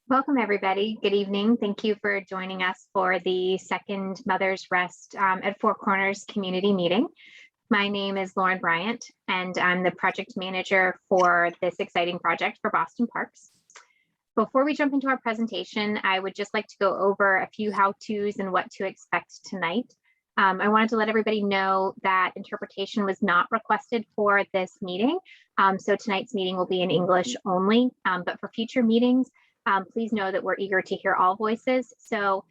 Welcome, everybody. Good evening. Thank you for joining us for the second Mother's Rest at Four Corners community meeting. My name is Lauren Bryant, and I'm the project manager for this exciting project for Boston Parks. Before we jump into our presentation, I would just like to go over a few how-tos and what to expect tonight. I wanted to let everybody know that interpretation was not requested for this meeting. So tonight's meeting will be in English only, but for future meetings, please know that we're eager to hear all voices. So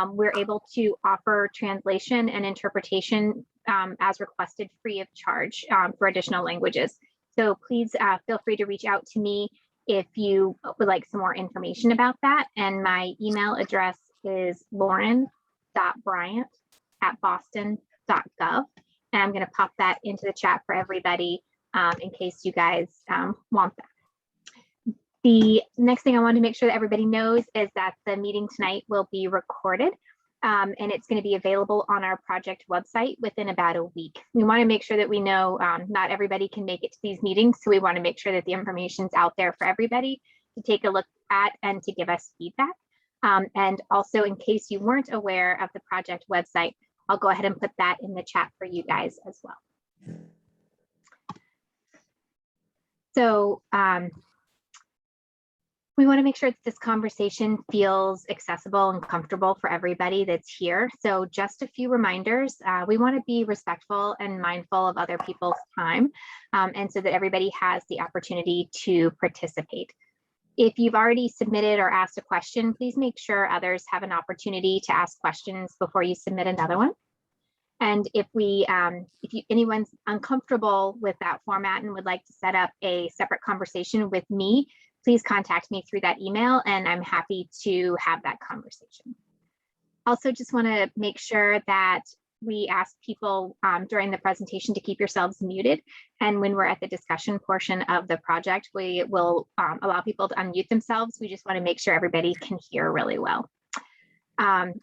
we're able to offer translation and interpretation as requested free of charge for additional languages. So please feel free to reach out to me if you would like some more information about that. And my email address is lauren.bryant@boston.gov. And I'm going to pop that into the chat for everybody in case you guys want that. The next thing I want to make sure that everybody knows is that the meeting tonight will be recorded and it's going to be available on our project website within about a week. We want to make sure that we know not everybody can make it to these meetings, so we want to make sure that the information's out there for everybody to take a look at and to give us feedback. And also, in case you weren't aware of the project website, I'll go ahead and put that in the chat for you guys as well. So we want to make sure that this conversation feels accessible and comfortable for everybody that's here. So just a few reminders. We want to be respectful and mindful of other people's time, and so that everybody has the opportunity to participate. If you've already submitted or asked a question, please make sure others have an opportunity to ask questions before you submit another one. And if anyone's uncomfortable with that format and would like to set up a separate conversation with me, please contact me through that email and I'm happy to have that conversation. Also, just want to make sure that we ask people during the presentation to keep yourselves muted. And when we're at the discussion portion of the project, we will allow people to unmute themselves. We just want to make sure everybody can hear really well.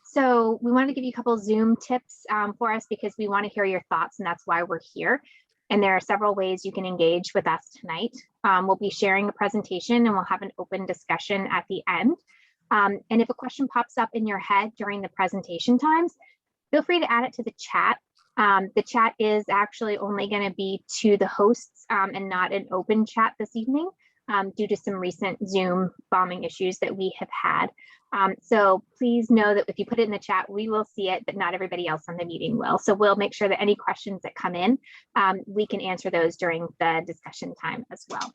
So we want to give you a couple Zoom tips for us because we want to hear your thoughts, and that's why we're here. And there are several ways you can engage with us tonight. We'll be sharing a presentation and we'll have an open discussion at the end. And if a question pops up in your head during the presentation times, feel free to add it to the chat. The chat is actually only going to be to the hosts and not an open chat this evening due to some recent Zoom bombing issues that we have had. So please know that if you put it in the chat, we will see it, but not everybody else on the meeting will. So we'll make sure that any questions that come in, we can answer those during the discussion time as well.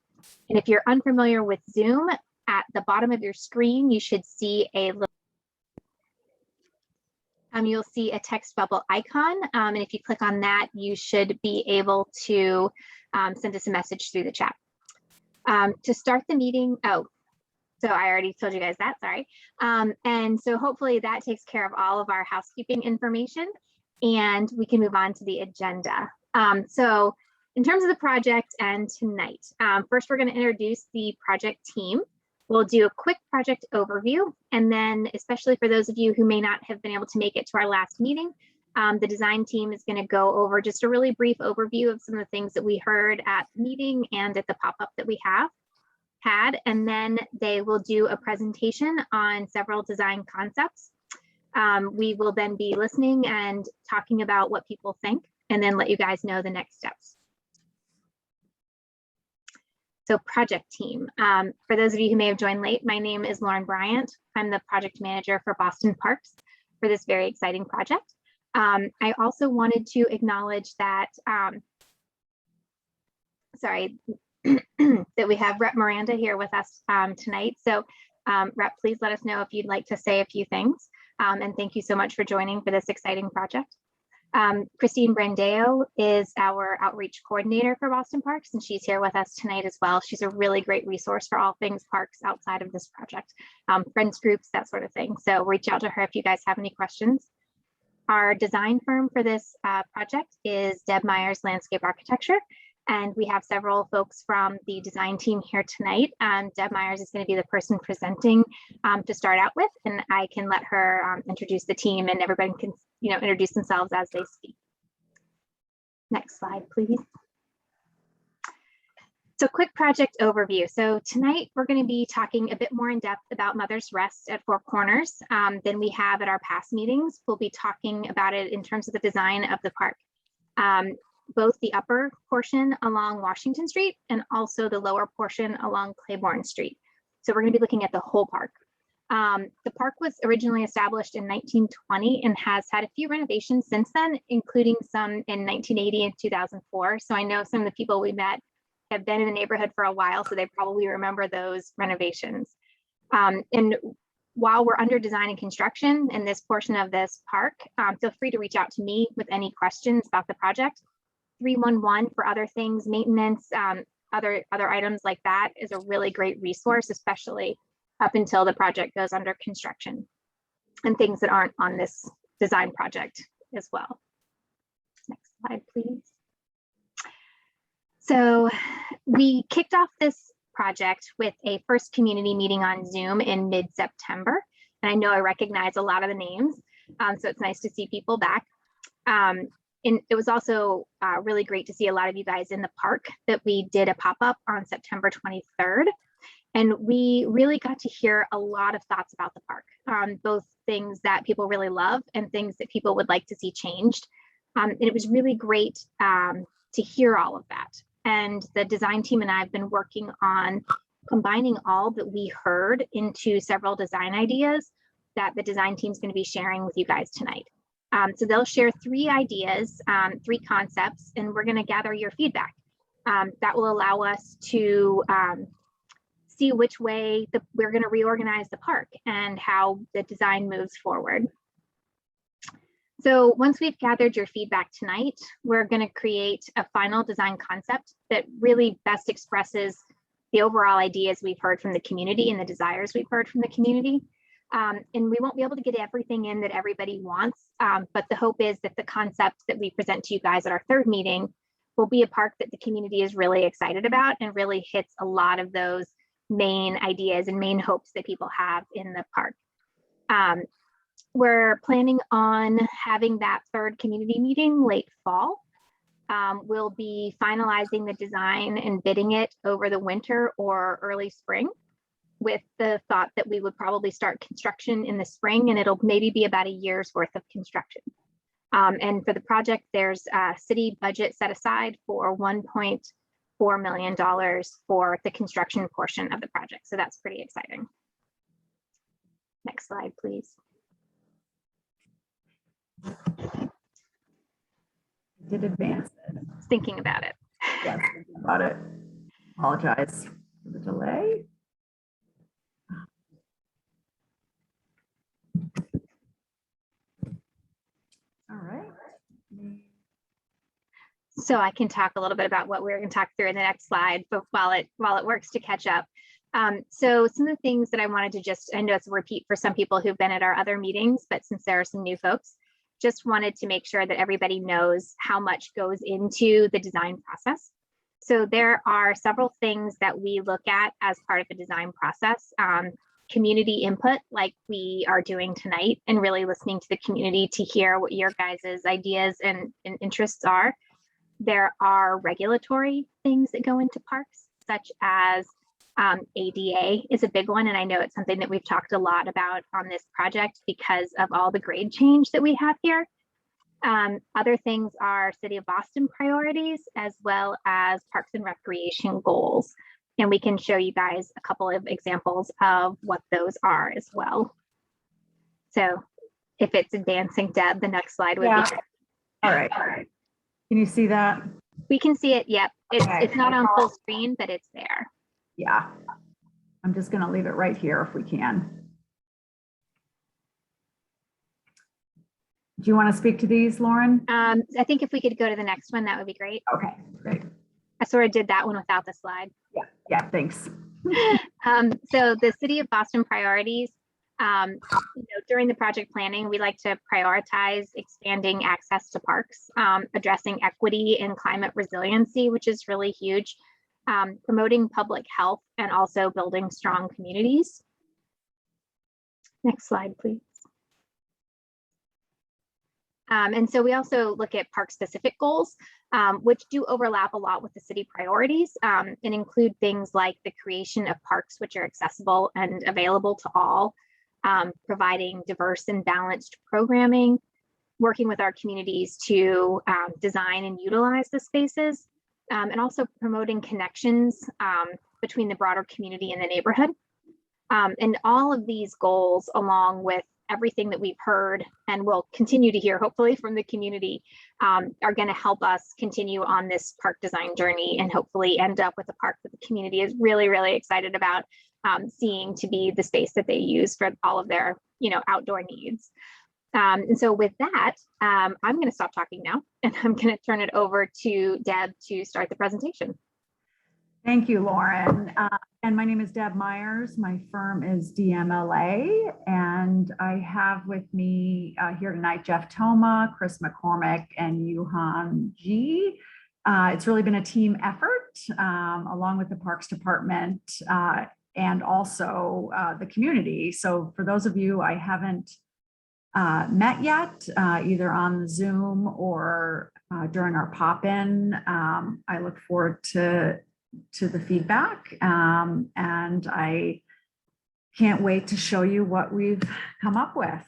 And if you're unfamiliar with Zoom, at the bottom of your screen, you should see a little you'll see a text bubble icon. And if you click on that, you should be able to send us a message through the chat. To start the meeting, so I already told you guys that, sorry. And so hopefully that takes care of all of our housekeeping information and we can move on to the agenda. So in terms of the project and tonight, first we're going to introduce the project team. We'll do a quick project overview, and then especially for those of you who may not have been able to make it to our last meeting, the design team is going to go over just a really brief overview of some of the things that we heard at the meeting and at the pop-up that we had, and then they will do a presentation on several design concepts. We will then be listening and talking about what people think, and then let you guys know the next steps. So project team. For those of you who may have joined late, my name is Lauren Bryant. I'm the project manager for Boston Parks for this very exciting project. I also wanted to acknowledge that, that we have Rep Miranda here with us tonight. So Rep, please let us know if you'd like to say a few things. And thank you so much for joining for this exciting project. Christine Brandeo is our outreach coordinator for Boston Parks, and she's here with us tonight as well. She's a really great resource for all things parks outside of this project, friends groups, that sort of thing. So reach out to her if you guys have any questions. Our design firm for this project is Deb Myers Landscape Architecture, and we have several folks from the design team here tonight. Deb Myers is going to be the person presenting to start out with, and I can let her introduce the team, and everybody can introduce themselves as they speak. Next slide, please. So quick project overview. So tonight we're going to be talking a bit more in depth about Mother's Rest at Four Corners than we have at our past meetings. We'll be talking about it in terms of the design of the park, both the upper portion along Washington Street and also the lower portion along Claiborne Street. So we're going to be looking at the whole park. The park was originally established in 1920 and has had a few renovations since then, including some in 1980 and 2004. So I know some of the people we met have been in the neighborhood for a while, so they probably remember those renovations. And while we're under design and construction in this portion of this park, feel free to reach out to me with any questions about the project. 311 for other things, maintenance, other items like that is a really great resource, especially up until the project goes under construction, and things that aren't on this design project as well. Next slide, please. So we kicked off this project with a first community meeting on Zoom in mid-September. And I know I recognize a lot of the names, so it's nice to see people back. And it was also really great to see a lot of you guys in the park that we did a pop-up on September 23rd. And we really got to hear a lot of thoughts about the park, both things that people really love and things that people would like to see changed. And it was really great to hear all of that. And the design team and I have been working on combining all that we heard into several design ideas that the design team is going to be sharing with you guys tonight. So they'll share 3 ideas, 3 concepts, and we're going to gather your feedback. That will allow us to see which way we're going to reorganize the park and how the design moves forward. So once we've gathered your feedback tonight, we're going to create a final design concept that really best expresses the overall ideas we've heard from the community and the desires we've heard from the community. And we won't be able to get everything in that everybody wants, but the hope is that the concept that we present to you guys at our 3rd meeting will be a park that the community is really excited about and really hits a lot of those main ideas and main hopes that people have in the park. We're planning on having that 3rd community meeting late fall. We'll be finalizing the design and bidding it over the winter or early spring, with the thought that we would probably start construction in the spring, and it'll maybe be about a year's worth of construction. And for the project, there's a city budget set aside for $1.4 million for the construction portion of the project. So that's pretty exciting. Next slide, please. Did advance it. Thinking about it. Yes, thinking about it. Apologize for the delay. All right. So I can talk a little bit about what we're going to talk through in the next slide, but while it works to catch up. So some of the things that I wanted to I know it's a repeat for some people who've been at our other meetings, but since there are some new folks, just wanted to make sure that everybody knows how much goes into the design process. So there are several things that we look at as part of the design process. Community input, like we are doing tonight, and really listening to the community to hear what your guys' ideas and interests are. There are regulatory things that go into parks, such as ADA is a big one. And I know it's something that we've talked a lot about on this project because of all the grade change that we have here. Other things are City of Boston priorities, as well as Parks and Recreation goals. And we can show you guys a couple of examples of what those are as well. So if it's advancing, Deb, the next slide would be good. All right. Can you see that? We can see it. Yep. Okay. It's not on full screen, but it's there. Yeah. I'm just going to leave it right here if we can. Do you want to speak to these, Lauren? I think if we could go to the next one, that would be great. Okay, great. I sort of did that one without the slide. Yeah, thanks. So the City of Boston priorities, during the project planning, we like to prioritize expanding access to parks, addressing equity and climate resiliency, which is really huge, promoting public health, and also building strong communities. Next slide, please. And so we also look at park specific goals, which do overlap a lot with the city priorities, and include things like the creation of parks which are accessible and available to all, providing diverse and balanced programming, working with our communities to design and utilize the spaces, and also promoting connections between the broader community and the neighborhood. And all of these goals, along with everything that we've heard and will continue to hear, hopefully, from the community, are going to help us continue on this park design journey and hopefully end up with a park that the community is really, really excited about seeing to be the space that they use for all of their, outdoor needs. And so with that, I'm going to stop talking now, and I'm going to turn it over to Deb to start the presentation. Thank you, Lauren. And my name is Deb Myers. My firm is DMLA, and I have with me here tonight Jeff Toma, Chris McCormick, and Yuhan G. It's really been a team effort along with the Parks Department and also the community. So for those of you I haven't met yet, either on the Zoom or during our pop-in, I look forward to the feedback, and I can't wait to show you what we've come up with.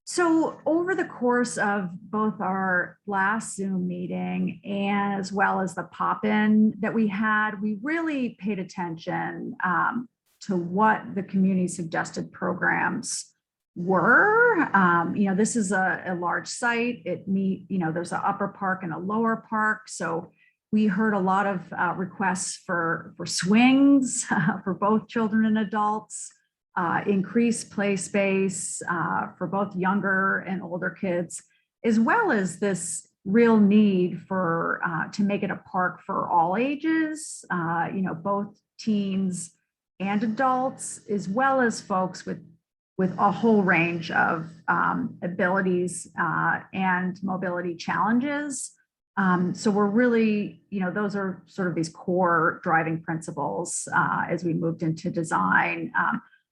So over the course of both our last Zoom meeting and as well as the pop-in that we had, we really paid attention to what the community suggested programs were. This is a large site. There's an upper park and a lower park. So we heard a lot of requests for swings for both children and adults, increased play space for both younger and older kids, as well as this real need for to make it a park for all ages, both teens and adults, as well as folks with a whole range of abilities and mobility challenges. So we're really, those are sort of these core driving principles as we moved into design.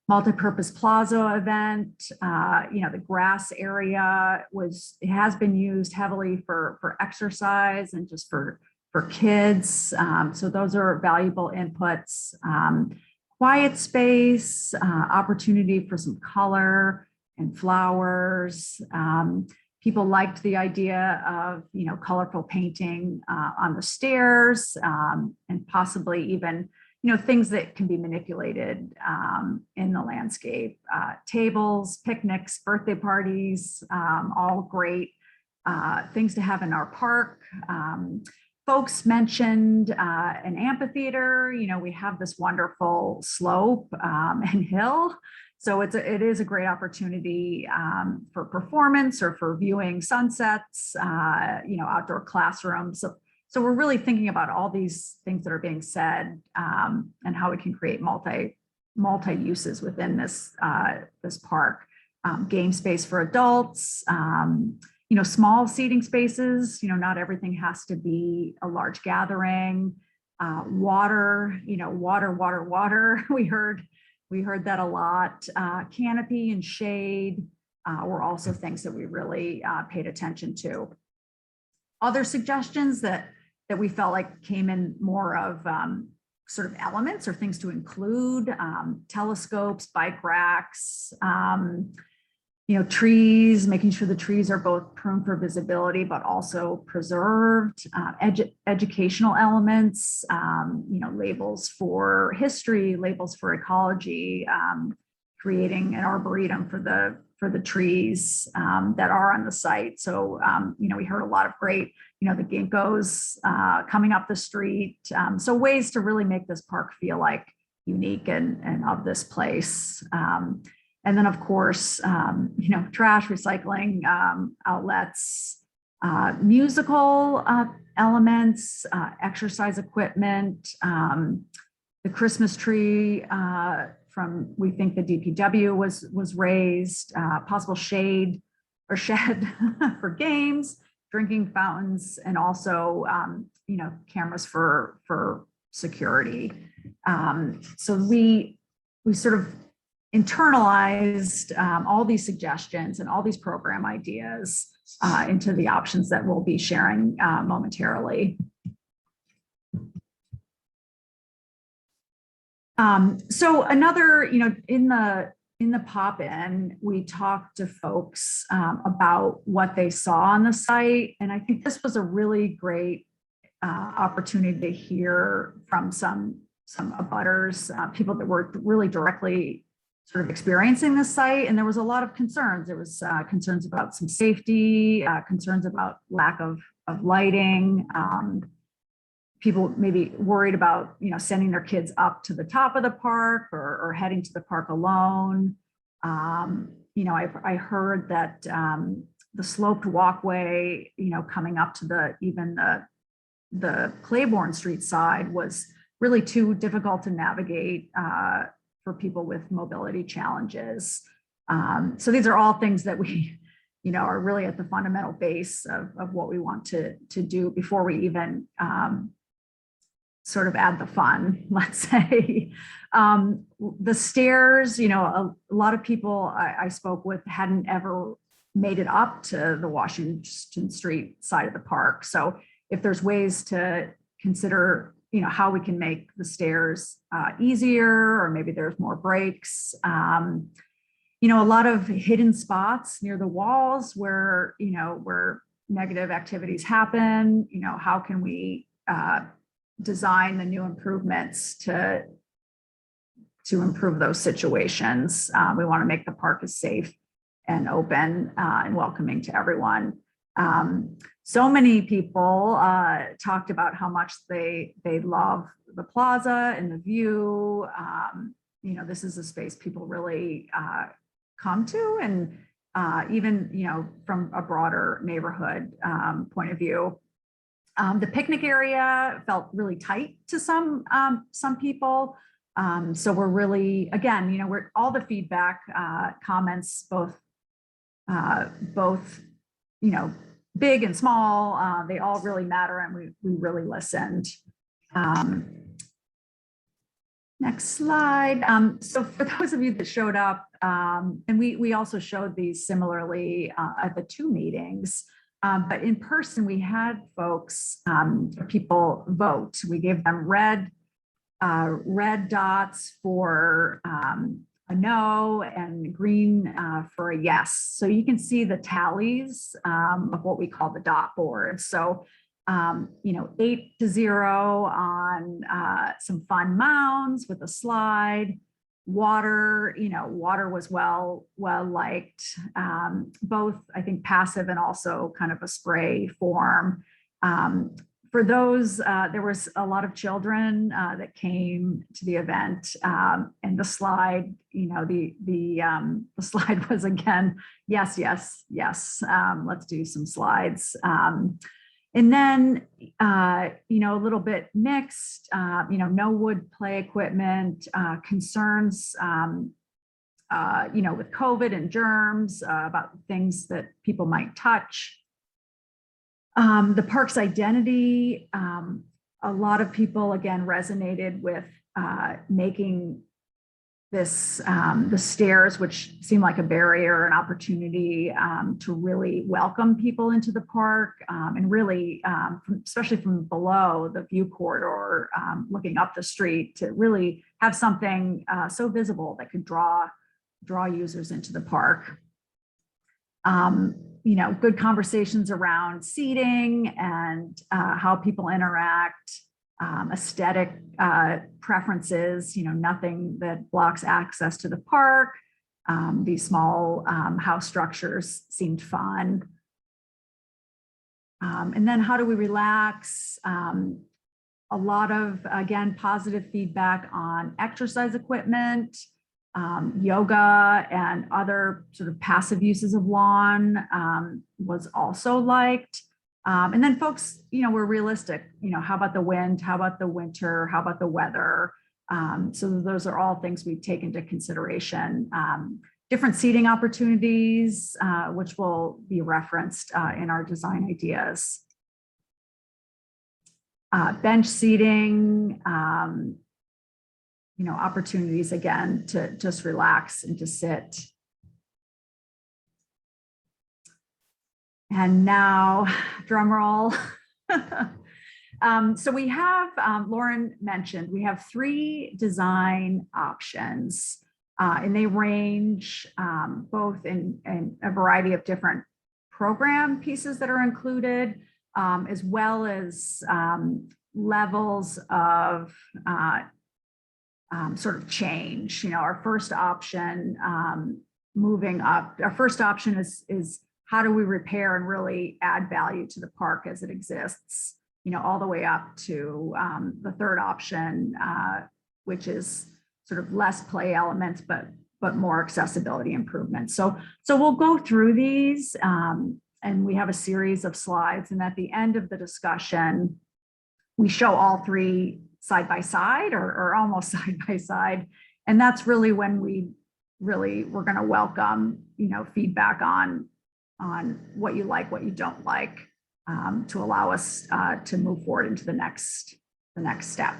Multi-purpose plaza event, the grass area has been used heavily for exercise and just for kids. So those are valuable inputs. Quiet space, opportunity for some color and flowers. People liked the idea of, colorful painting on the stairs, and possibly even, things that can be manipulated in the landscape. Tables, picnics, birthday parties, all great things to have in our park. Folks mentioned an amphitheater. We have this wonderful slope and hill. So it is a great opportunity for performance or for viewing sunsets, outdoor classrooms. So we're really thinking about all these things that are being said and how we can create multi uses within this park. Game space for adults, small seating spaces, not everything has to be a large gathering. Water, water. We heard that a lot. Canopy and shade were also things that we really paid attention to. Other suggestions that we felt like came in more of sort of elements or things to include, telescopes, bike racks, trees, making sure the trees are both pruned for visibility, but also preserved, educational elements, labels for history, labels for ecology, creating an arboretum for the trees that are on the site. So, we heard a lot of great, the ginkgos coming up the street. So ways to really make this park feel like unique and of this place. And then, of course, trash recycling outlets, musical elements, exercise equipment, the Christmas tree we think the DPW was raised, possible shade or shed for games, drinking fountains, and also, cameras for security. So we sort of internalized all these suggestions and all these program ideas into the options that we'll be sharing momentarily. So another, in the pop-in, we talked to folks about what they saw on the site. And I think this was a really great opportunity to hear from some abutters, people that were really directly sort of experiencing this site. And there was a lot of concerns. There was concerns about some safety, concerns about lack of lighting, people maybe worried about, sending their kids up to the top of the park or heading to the park alone. I heard that the sloped walkway, coming up to even the Claiborne Street side was really too difficult to navigate for people with mobility challenges. So these are all things that we, are really at the fundamental base of what we want to do before we even sort of add the fun, let's say. The stairs, a lot of people I spoke with hadn't ever made it up to the Washington Street side of the park. So if there's ways to consider, how we can make the stairs easier, or maybe there's more breaks. A lot of hidden spots near the walls where, where negative activities happen, how can we design the new improvements to improve those situations. We want to make the park as safe and open and welcoming to everyone. So many people talked about how much they love the plaza and the view. This is a space people really come to, and even from a broader neighborhood point of view. The picnic area felt really tight to some people. So we're really, again, we're all the feedback, comments, both, big and small, they all really matter, and we really listened. Next slide. So for those of you that showed up, and we also showed these similarly at the 2 meetings, but in person, we had folks, people vote. We gave them red dots for a no and green for a yes. So you can see the tallies of what we call the dot board. So, 8-0 on some fun mounds with a slide. Water, water was well liked, both I think passive and also kind of a spray form. For those, there was a lot of children that came to the event, and the slide, the slide was again, yes. Let's do some slides. And then, a little bit mixed, no wood play equipment, concerns, with COVID and germs, about things that people might touch. The park's identity, a lot of people, again, resonated with making this, the stairs, which seemed like a barrier, an opportunity to really welcome people into the park, and really, especially from below the view corridor, looking up the street, to really have something so visible that could draw users into the park. Good conversations around seating and how people interact, aesthetic preferences, nothing that blocks access to the park. These small house structures seemed fun. And then how do we relax? A lot of, again, positive feedback on exercise equipment, yoga and other sort of passive uses of lawn was also liked. And then folks, were realistic, how about the wind? How about the winter? How about the weather? So those are all things we take into consideration. Different seating opportunities, which will be referenced in our design ideas. Bench seating, opportunities again to just relax and to sit. And now, drum roll. So we have, Lauren mentioned, we have 3 design options, and they range both in a variety of different program pieces that are included, as well as levels of sort of change. Our first option, moving up, our first option is how do we repair and really add value to the park as it exists, all the way up to the third option, which is sort of less play elements, but more accessibility improvements. So we'll go through these, and we have a series of slides. And at the end of the discussion, we show all 3 side by side or almost side by side. And that's really when we're going to welcome, feedback on what you like, what you don't like, to allow us to move forward into the next step.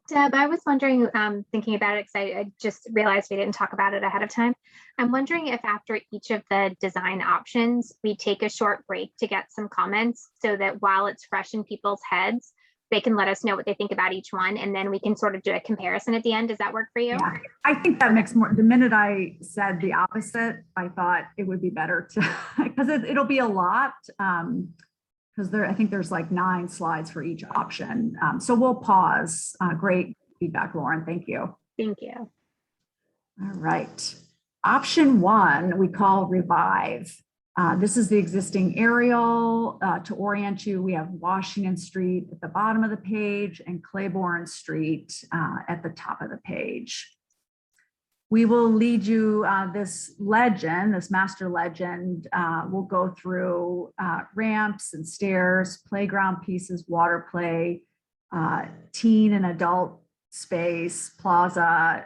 Deb, I was wondering, thinking about it, because I just realized we didn't talk about it ahead of time. I'm wondering if after each of the design options, we take a short break to get some comments so that while it's fresh in people's heads, they can let us know what they think about each one, and then we can sort of do a comparison at the end. Does that work for you? Yeah, I think that makes more, the minute I said the opposite, I thought it would be better to, because it'll be a lot, because I think there's like 9 slides for each option. So we'll pause. Great feedback, Lauren. Thank you. Thank you. All right. Option 1, we call Revive. This is the existing aerial. To orient you, we have Washington Street at the bottom of the page and Claiborne Street at the top of the page. We will lead you this legend, this master legend. We'll go through ramps and stairs, playground pieces, water play, teen and adult space, plaza,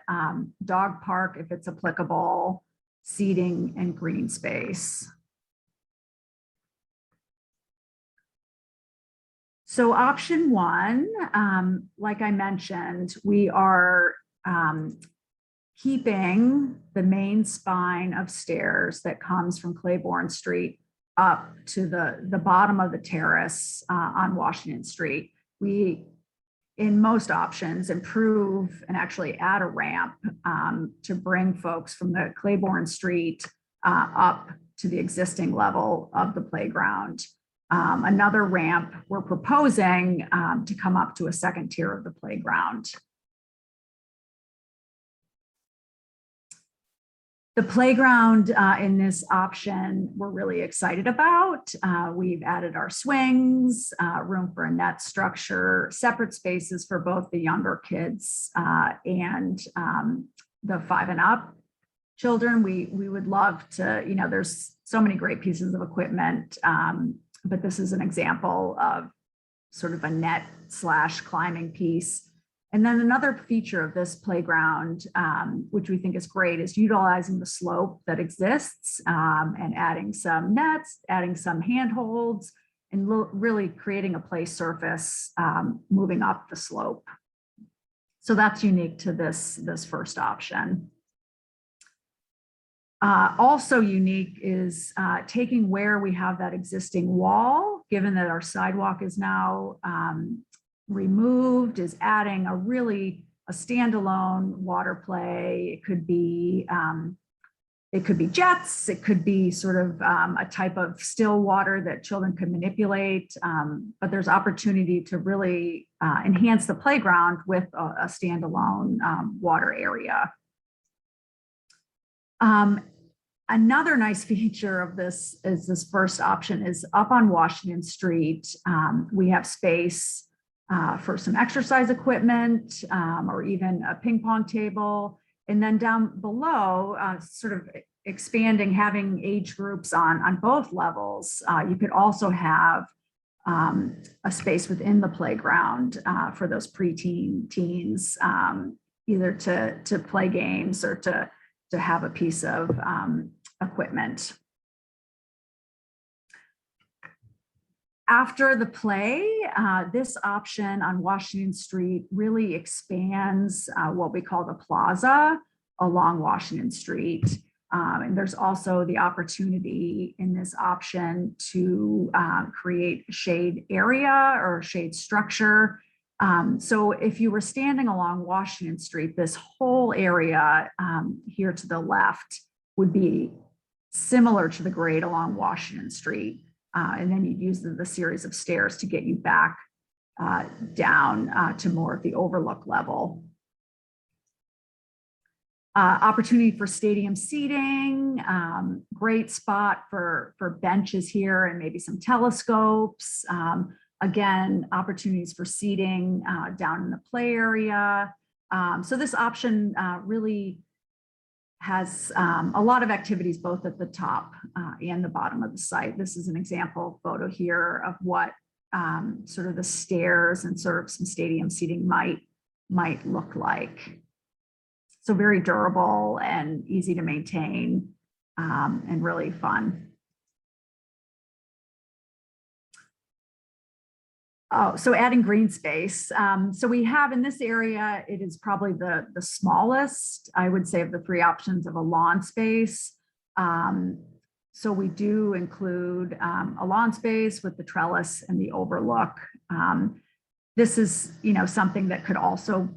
dog park if it's applicable, seating, and green space. So option 1, like I mentioned, we are keeping the main spine of stairs that comes from Claiborne Street up to the bottom of the terrace on Washington Street. We, in most options, improve and actually add a ramp to bring folks from the Claiborne Street up to the existing level of the playground. Another ramp we're proposing to come up to a second tier of the playground. The playground in this option we're really excited about. We've added our swings, room for a net structure, separate spaces for both the younger kids and the 5 and up children. We would love to, there's so many great pieces of equipment, but this is an example of sort of a net / climbing piece. And then another feature of this playground, which we think is great, is utilizing the slope that exists and adding some nets, adding some handholds, and really creating a play surface moving up the slope. So that's unique to this first option. Also unique is taking where we have that existing wall, given that our sidewalk is now removed, is adding a standalone water play. It could be jets, it could be sort of a type of still water that children can manipulate, but there's opportunity to really enhance the playground with a standalone water area. Another nice feature of this is this first option is up on Washington Street. We have space for some exercise equipment or even a ping pong table. And then down below, sort of expanding, having age groups on both levels. You could also have a space within the playground for those preteen teens, either to play games or to have a piece of equipment. After the play, this option on Washington Street really expands what we call the plaza along Washington Street. And there's also the opportunity in this option to create a shade area or shade structure. So if you were standing along Washington Street, this whole area here to the left would be similar to the grade along Washington Street. And then you'd use the series of stairs to get you back down to more of the overlook level. Opportunity for stadium seating, great spot for benches here and maybe some telescopes. Again, opportunities for seating down in the play area. So this option really has a lot of activities both at the top and the bottom of the site. This is an example photo here of what sort of the stairs and sort of some stadium seating might look like. So very durable and easy to maintain and really fun. Oh, so adding green space. So we have in this area, it is probably the smallest, I would say, of the three options of a lawn space. So we do include a lawn space with the trellis and the overlook. This is, something that could also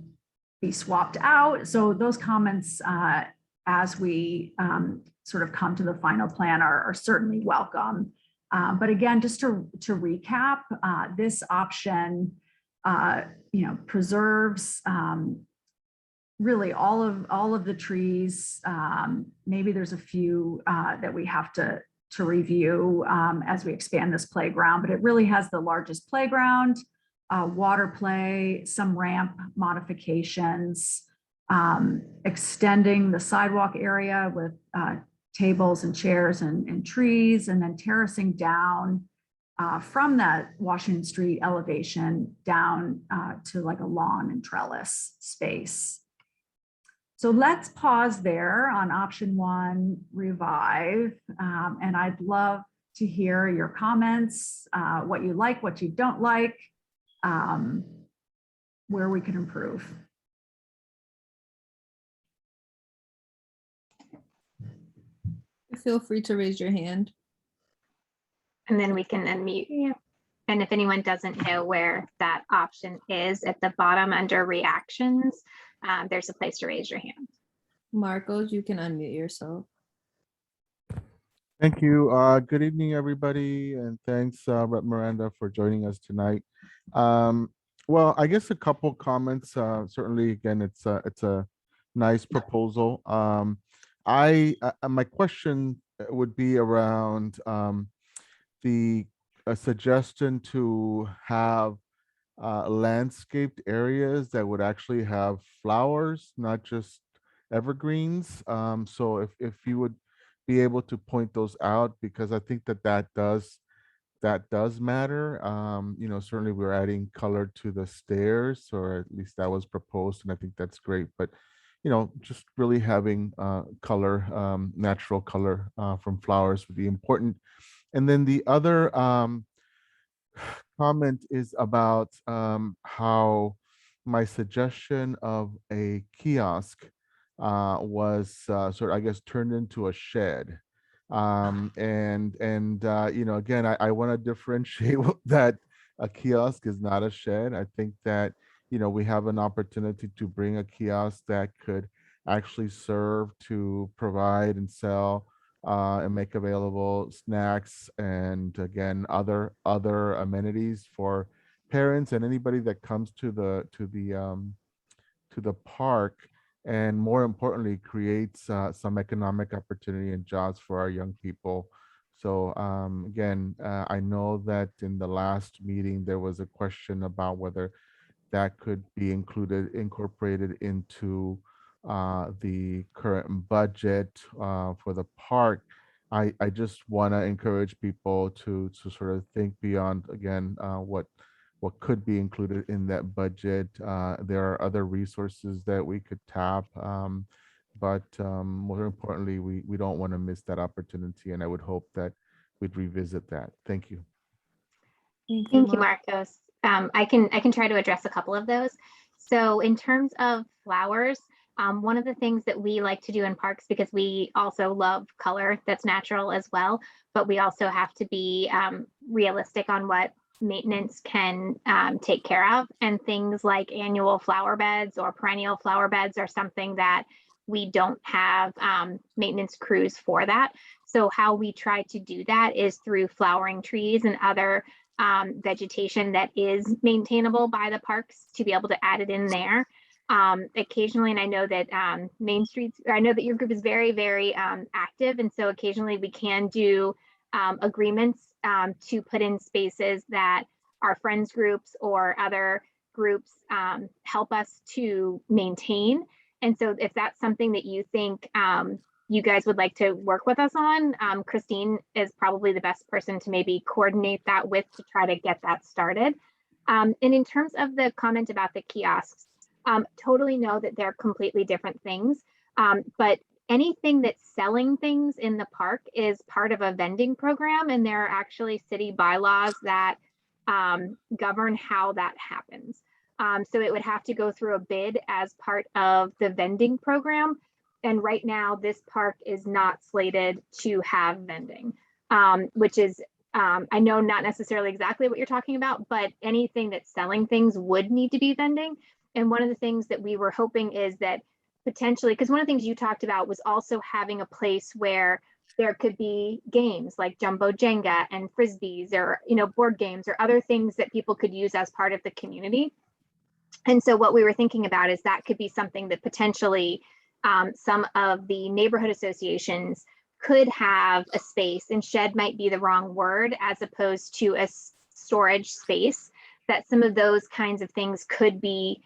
be swapped out. So those comments as we sort of come to the final plan are certainly welcome. But again, just to recap, this option, preserves really all of the trees. Maybe there's a few that we have to review as we expand this playground, but it really has the largest playground, water play, some ramp modifications, extending the sidewalk area with tables and chairs and trees, and then terracing down from that Washington Street elevation down to like a lawn and trellis space. So let's pause there on option one, revive. And I'd love to hear your comments, what you like, what you don't like, where we can improve. Feel free to raise your hand. And then we can unmute you. And if anyone doesn't know where that option is, at the bottom under reactions, there's a place to raise your hand. Marcos, you can unmute yourself. Thank you. Good evening, everybody, and thanks, Rep. Miranda, for joining us tonight. Well, I guess a couple comments. Certainly, again, it's a nice proposal. My question would be around the suggestion to have landscaped areas that would actually have flowers, not just evergreens. So if you would be able to point those out, because I think that does matter. Certainly we're adding color to the stairs, or at least that was proposed, and I think that's great. But just really having color, natural color from flowers would be important. And then the other comment is about how my suggestion of a kiosk was sort of, I guess, turned into a shed. Again, I want to differentiate that a kiosk is not a shed. I think that we have an opportunity to bring a kiosk that could actually serve to provide and sell and make available snacks and, again, other amenities for parents and anybody that comes to the park, and more importantly creates some economic opportunity and jobs for our young people. So again, I know that in the last meeting there was a question about whether that could be incorporated into the current budget for the park. I just want to encourage people to sort of think beyond, again, what could be included in that budget. There are other resources that we could tap, but more importantly, we don't want to miss that opportunity, and I would hope that we'd revisit that. Thank you. Thank you, Marcos. I can try to address a couple of those. So in terms of flowers, one of the things that we like to do in parks, because we also love color that's natural as well, but we also have to be realistic on what maintenance can take care of. And things like annual flower beds or perennial flower beds are something that we don't have maintenance crews for that. So how we try to do that is through flowering trees and other vegetation that is maintainable by the parks to be able to add it in there. Occasionally, and I know that Main Streets, or I know that your group is very, very active. And so occasionally we can do agreements to put in spaces that our friends groups or other groups help us to maintain. And so if that's something that you think you guys would like to work with us on, Christine is probably the best person to maybe coordinate that with to try to get that started. And in terms of the comment about the kiosks, totally know that they're completely different things. But anything that's selling things in the park is part of a vending program, and there are actually city bylaws that govern how that happens. So it would have to go through a bid as part of the vending program. And right now, this park is not slated to have vending, which is, I know not necessarily exactly what you're talking about, but anything that's selling things would need to be vending. And one of the things that we were hoping is that potentially, because one of the things you talked about was also having a place where there could be games like Jumbo Jenga and Frisbees, or, you know, board games or other things that people could use as part of the community. And so what we were thinking about is that could be something that potentially some of the neighborhood associations could have a space, and shed might be the wrong word, as opposed to a storage space, that some of those kinds of things could be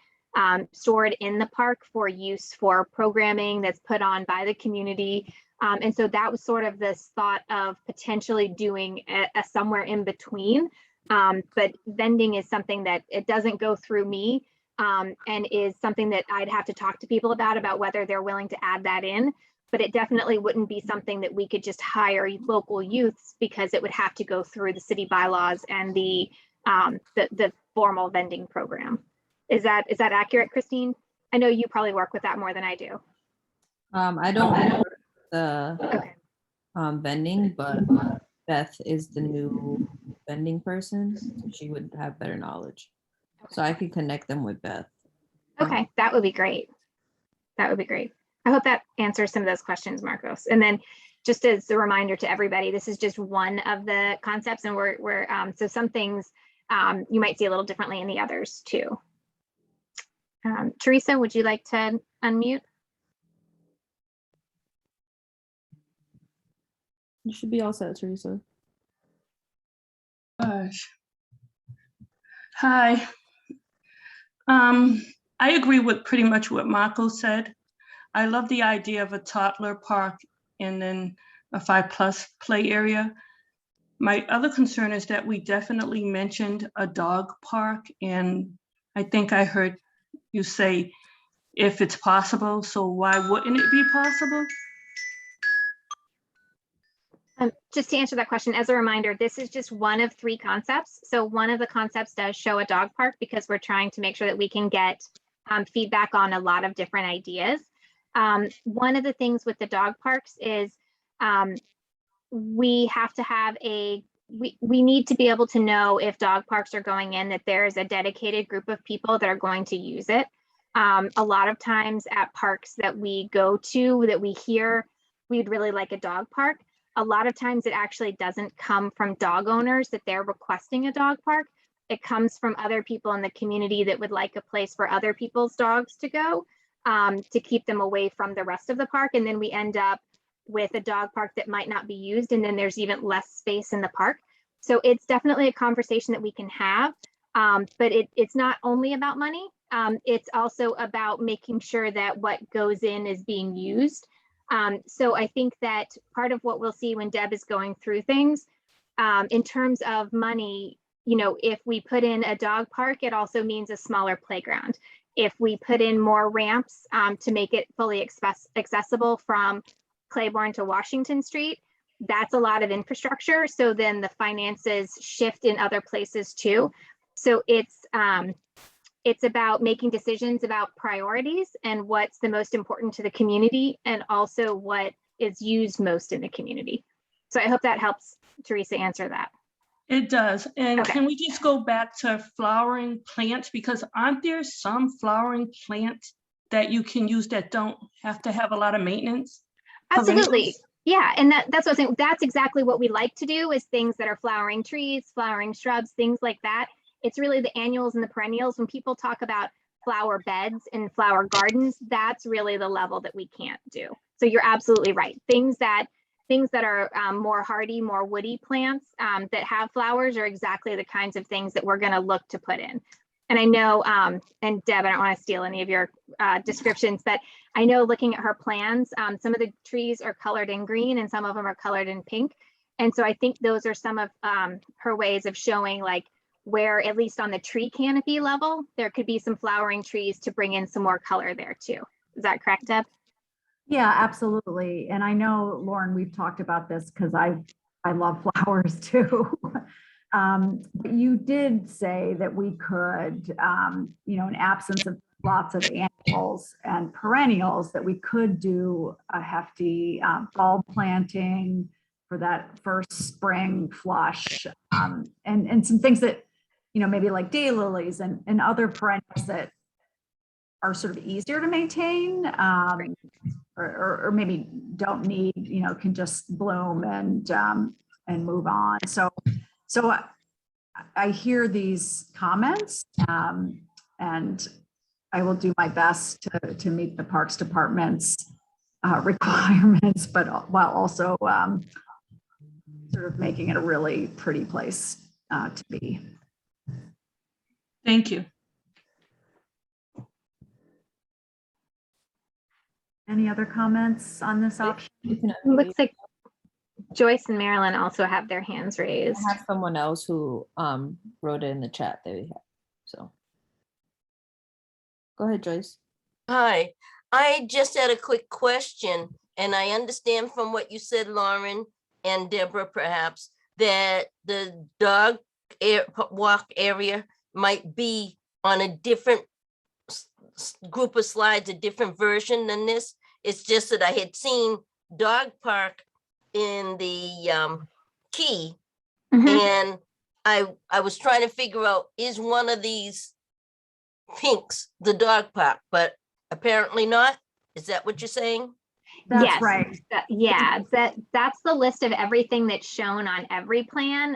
stored in the park for use for programming that's put on by the community. And so that was sort of this thought of potentially doing a somewhere in between. But vending is something that it doesn't go through me, and is something that I'd have to talk to people about whether they're willing to add that in. But it definitely wouldn't be something that we could just hire local youths, because it would have to go through the city bylaws and the formal vending program. Is that accurate, Christine? I know you probably work with that more than I do. I don't work the Okay. vending, but Beth is the new vending person, so she would have better knowledge. So I could connect them with Beth. Okay, that would be great. That would be great. I hope that answers some of those questions, Marcos. And then just as a reminder to everybody, this is just one of the concepts, and we're so some things you might see a little differently in the others too. Teresa, would you like to unmute? You should be all set, Teresa. Gosh. Hi. I agree with pretty much what Marco said. I love the idea of a toddler park and then a 5+ play area. My other concern is that we definitely mentioned a dog park, and I think I heard you say if it's possible, so why wouldn't it be possible? Just to answer that question, as a reminder, this is just one of 3 concepts. So one of the concepts does show a dog park, because we're trying to make sure that we can get feedback on a lot of different ideas. One of the things with the dog parks is we have to have we need to be able to know if dog parks are going in, that there's a dedicated group of people that are going to use it. A lot of times at parks that we go to, that we hear we'd really like a dog park, a lot of times it actually doesn't come from dog owners that they're requesting a dog park. It comes from other people in the community that would like a place for other people's dogs to go, to keep them away from the rest of the park. And then we end up with a dog park that might not be used, and then there's even less space in the park. So it's definitely a conversation that we can have, but it's not only about money. It's also about making sure that what goes in is being used. So I think that part of what we'll see when Deb is going through things, in terms of money, you know, if we put in a dog park, it also means a smaller playground. If we put in more ramps to make it fully accessible from Claiborne to Washington Street, that's a lot of infrastructure. So then the finances shift in other places too. So it's about making decisions about priorities and what's the most important to the community and also what is used most in the community. So I hope that helps Teresa answer that. It does. And Okay. can we just go back to flowering plants? Because aren't there some flowering plants that you can use that don't have to have a lot of maintenance? Absolutely. Perennials? Yeah, and that's what I was saying. That's exactly what we like to do is things that are flowering trees, flowering shrubs, things like that. It's really the annuals and the perennials. When people talk about flower beds and flower gardens, that's really the level that we can't do. So you're absolutely right. Things that are more hardy, more woody plants that have flowers are exactly the kinds of things that we're going to look to put in. And I know, and Deb, I don't want to steal any of your descriptions, but I know looking at her plans, some of the trees are colored in green and some of them are colored in pink. And so I think those are some of her ways of showing like where, at least on the tree canopy level, there could be some flowering trees to bring in some more color there too. Is that correct, Deb? Yeah, absolutely. And I know, Lauren, we've talked about this because I love flowers too. But you did say that we could, in absence of lots of annuals and perennials, that we could do a hefty fall planting for that first spring flush, and some things that, maybe like daylilies and other perennials that are sort of easier to maintain, or maybe don't need, can just bloom and move on. So I hear these comments, and I will do my best to meet the Parks Department's requirements, but while also sort of making it a really pretty place to be. Thank you. Any other comments on this option? You can It looks like Joyce and Marilyn also have their hands raised. have someone else who wrote it in the chat that we have. So go ahead, Joyce. Hi, I just had a quick question, and I understand from what you said, Lauren and Deborah, perhaps, that the dog walk area might be on a different group of slides, a different version than this. It's just that I had seen dog park in the key, Mhm. and I was trying to figure out, is one of these pinks the dog park, but apparently not. Is that what you're saying? That's Yes. right. Yeah, that's the list of everything that's shown on every plan,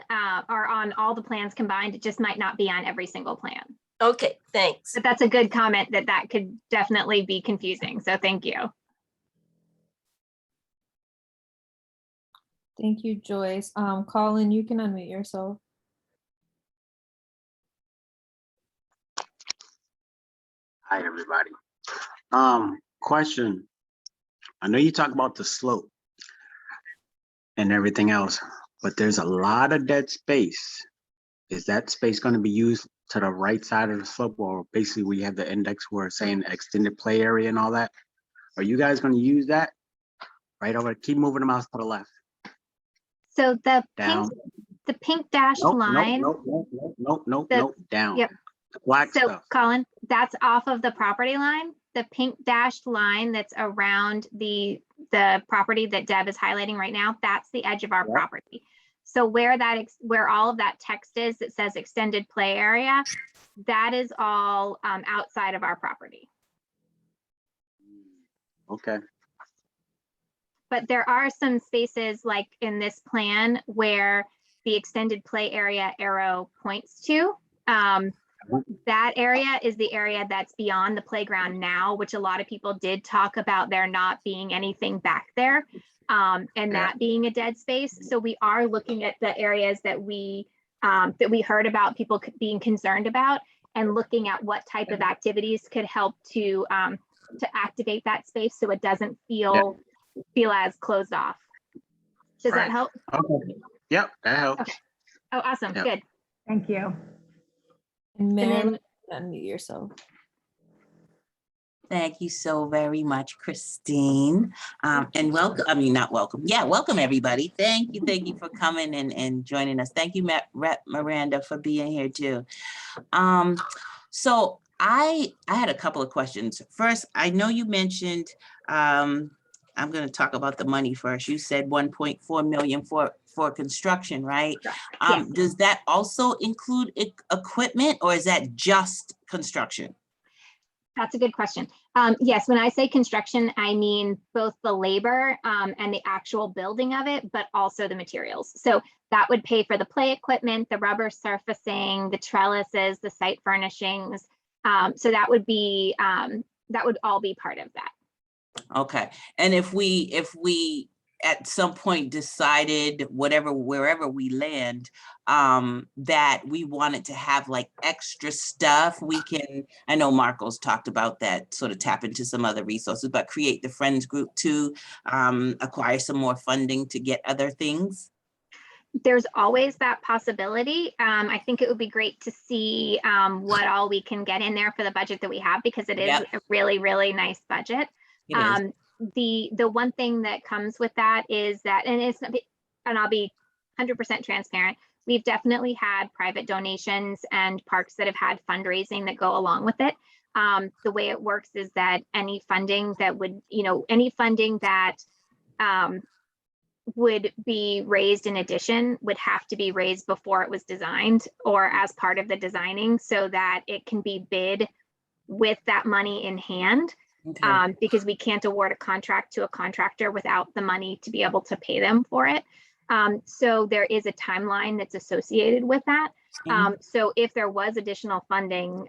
or on all the plans combined. It just might not be on every single plan. Okay, thanks. But that's a good comment that could definitely be confusing. So thank you. Thank you, Joyce. Colin, you can unmute yourself. Hi, everybody. Question. I know you talk about the slope and everything else, but there's a lot of dead space. Is that space going to be used to the right side of the slope, or basically we have the index where it's saying extended play area and all that? Are you guys going to use that? Right over, keep moving the mouse to the left. So Down. the pink dashed Nope, line. nope, down. Yep. The black So stuff. Colin, that's off of the property line. The pink dashed line that's around the property that Deb is highlighting right now, that's the edge of our Yep. property. So where all of that text is that says extended play area, that is all outside of our property. Okay. But there are some spaces like in this plan where the extended play area arrow points to. That area is the area that's beyond the playground now, which a lot of people did talk about there not being anything back there, and that being a dead space. So we are looking at the areas that we heard about people being concerned about, and looking at what type of activities could help to activate that space so it doesn't feel as closed off. Does that help? Okay. Yep, that helps. Okay. Oh, awesome. Yep. Good. Thank you. And then- Marilyn, unmute yourself. Thank you so very much, Christine. And welcome, I mean, not welcome. Yeah, welcome everybody. Thank you for coming and joining us. Thank you, Rep Miranda, for being here too. So I had a couple of questions. First, I know you mentioned, I'm going to talk about the money first. You said 1.4 million for construction, right? Yes. Does that also include equipment, or is that just construction? That's a good question. Yes, when I say construction, I mean both the labor and the actual building of it, but also the materials. So that would pay for the play equipment, the rubber surfacing, the trellises, the site furnishings. So that would be that would all be part of that. Okay, and if we at some point decided wherever we land, that we wanted to have like extra stuff, we can, I know Marco's talked about that, sort of tap into some other resources, but create the Friends group to acquire some more funding to get other things. There's always that possibility. I think it would be great to see what all we can get in there for the budget that we have, because it is Yep. a really, really nice budget. It is. The one thing that comes with that is that, and I'll be 100% transparent, we've definitely had private donations and parks that have had fundraising that go along with it. The way it works is that any funding that would, would be raised in addition would have to be raised before it was designed or as part of the designing, so that it can be bid with that money in hand. Okay. Because we can't award a contract to a contractor without the money to be able to pay them for it. So there is a timeline that's associated with that. So if there was additional funding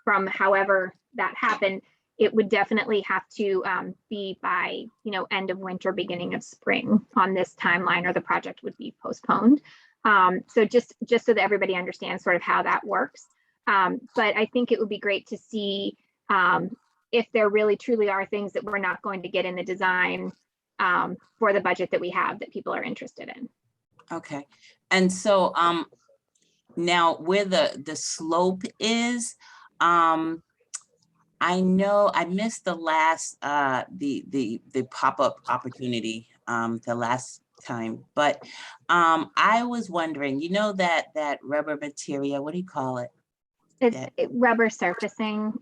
from however that happened, it would definitely have to be by, end of winter, beginning of spring on this timeline, or the project would be postponed. So just so that everybody understands sort of how that works. But I think it would be great to see if there really truly are things that we're not going to get in the design for the budget that we have that people are interested in. Okay, and so now where the slope is, I know I missed the last the pop-up opportunity the last time, but I was wondering, that rubber material, what do you call it? It's rubber surfacing.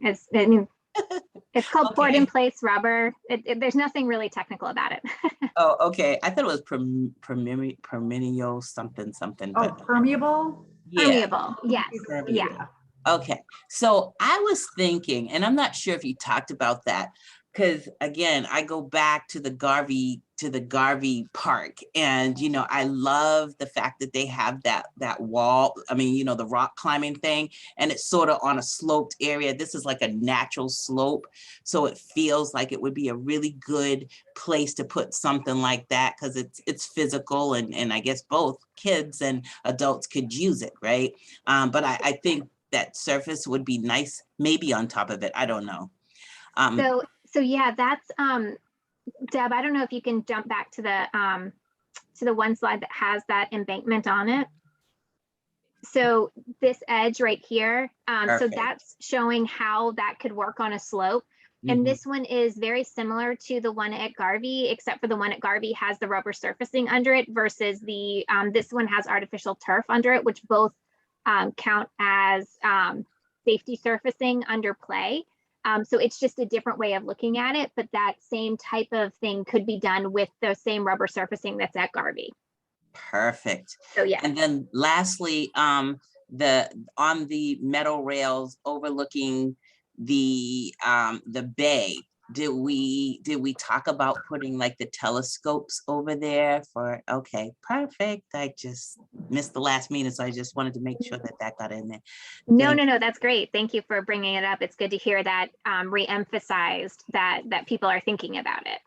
It's called poured in place rubber. There's nothing really technical about it. Oh, okay. I thought it was permeable something. Oh, permeable? Yeah. Permeable. Yes. Yeah. Okay. So I was thinking, and I'm not sure if you talked about that, because again, I go back to the Garvey Park, and I love the fact that they have that wall. I mean, the rock climbing thing, and it's sort of on a sloped area. This is like a natural slope, so it feels like it would be a really good place to put something like that, because it's physical, and I guess both kids and adults could use it, right? But I think that surface would be nice, maybe on top of it. I don't know. So yeah, that's Deb, I don't know if you can jump back to the one slide that has that embankment on it. So this edge right here, so that's showing how that could work on a slope. And this one is very similar to the one at Garvey, except for the one at Garvey has the rubber surfacing under it versus the this one has artificial turf under it, which both count as safety surfacing under play. So it's just a different way of looking at it, but that same type of thing could be done with the same rubber surfacing that's at Garvey. Perfect. So yeah. And then lastly, on the metal rails overlooking the bay, did we talk about putting like the telescopes over there for? Okay, perfect. I just missed the last meeting, so I just wanted to make sure that got in there. No, that's great. Thank you for bringing it up. It's good to hear that re-emphasized that people are thinking about it.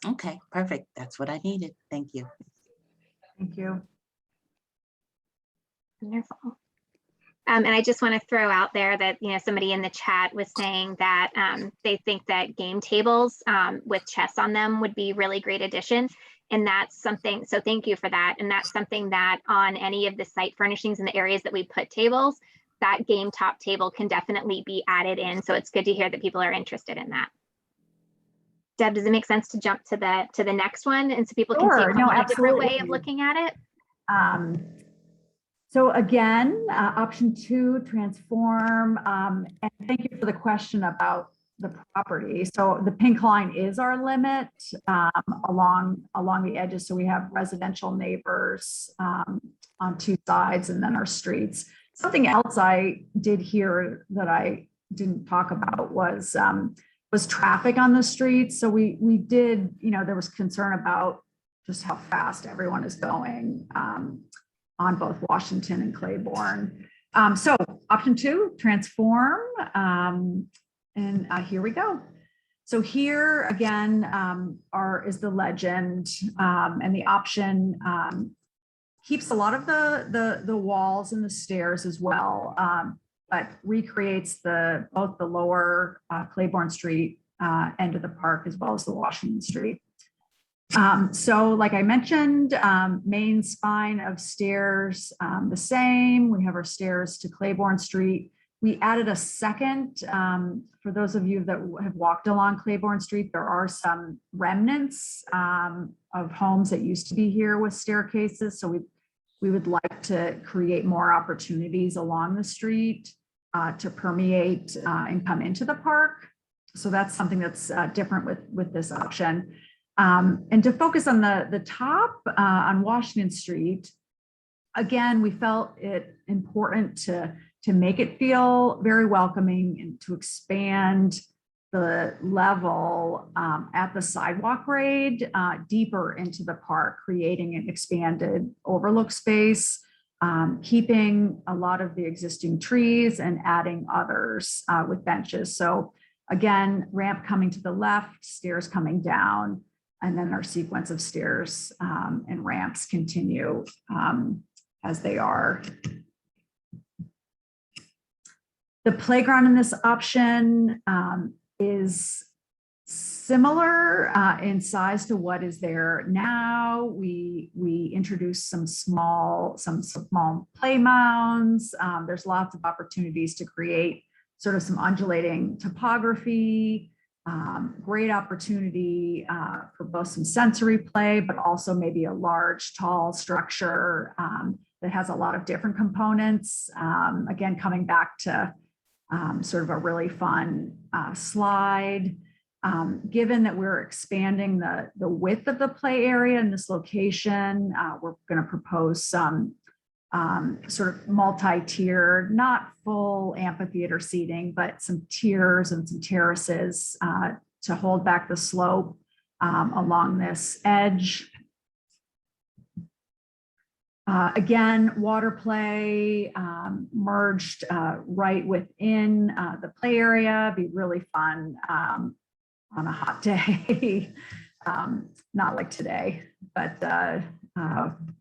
Okay, perfect. That's what I needed. Thank you. Thank you. Wonderful. And I just want to throw out there that, somebody in the chat was saying that they think that game tables with chess on them would be really great addition. And that's something, so thank you for that. And that's something that on any of the site furnishings in the areas that we put tables, that game top table can definitely be added in. So it's good to hear that people are interested in that. Deb, does it make sense to jump to the next one and so people can see Sure. a No, different way of absolutely. looking at it? So again, option 2, transform. And thank you for the question about the property. So the pink line is our limit along the edges. So we have residential neighbors on 2 sides and then our streets. Something else I did hear that I didn't talk about was traffic on the streets. So we did, there was concern about just how fast everyone is going on both Washington and Claiborne. So option 2, transform. And here we go. So here again is the legend, and the option keeps a lot of the walls and the stairs as well, but recreates both the lower Claiborne Street end of the park as well as the Washington Street. So like I mentioned, main spine of stairs the same. We have our stairs to Claiborne Street. We added a second, for those of you that have walked along Claiborne Street, there are some remnants of homes that used to be here with staircases. So we would like to create more opportunities along the street to permeate and come into the park. So that's something that's different with this option. And to focus on the top on Washington Street, again, we felt it important to make it feel very welcoming and to expand the level at the sidewalk grade deeper into the park, creating an expanded overlook space, keeping a lot of the existing trees and adding others with benches. So again, ramp coming to the left, stairs coming down, and then our sequence of stairs and ramps continue as they are. The playground in this option is similar in size to what is there now. We introduced some small play mounds. There's lots of opportunities to create sort of some undulating topography. Great opportunity for both some sensory play, but also maybe a large, tall structure that has a lot of different components. Again, coming back to sort of a really fun slide. Given that we're expanding the width of the play area in this location, we're going to propose some sort of multi-tiered, not full amphitheater seating, but some tiers and some terraces to hold back the slope along this edge. Again, water play merged right within the play area. Be really fun on a hot day. Not like today, but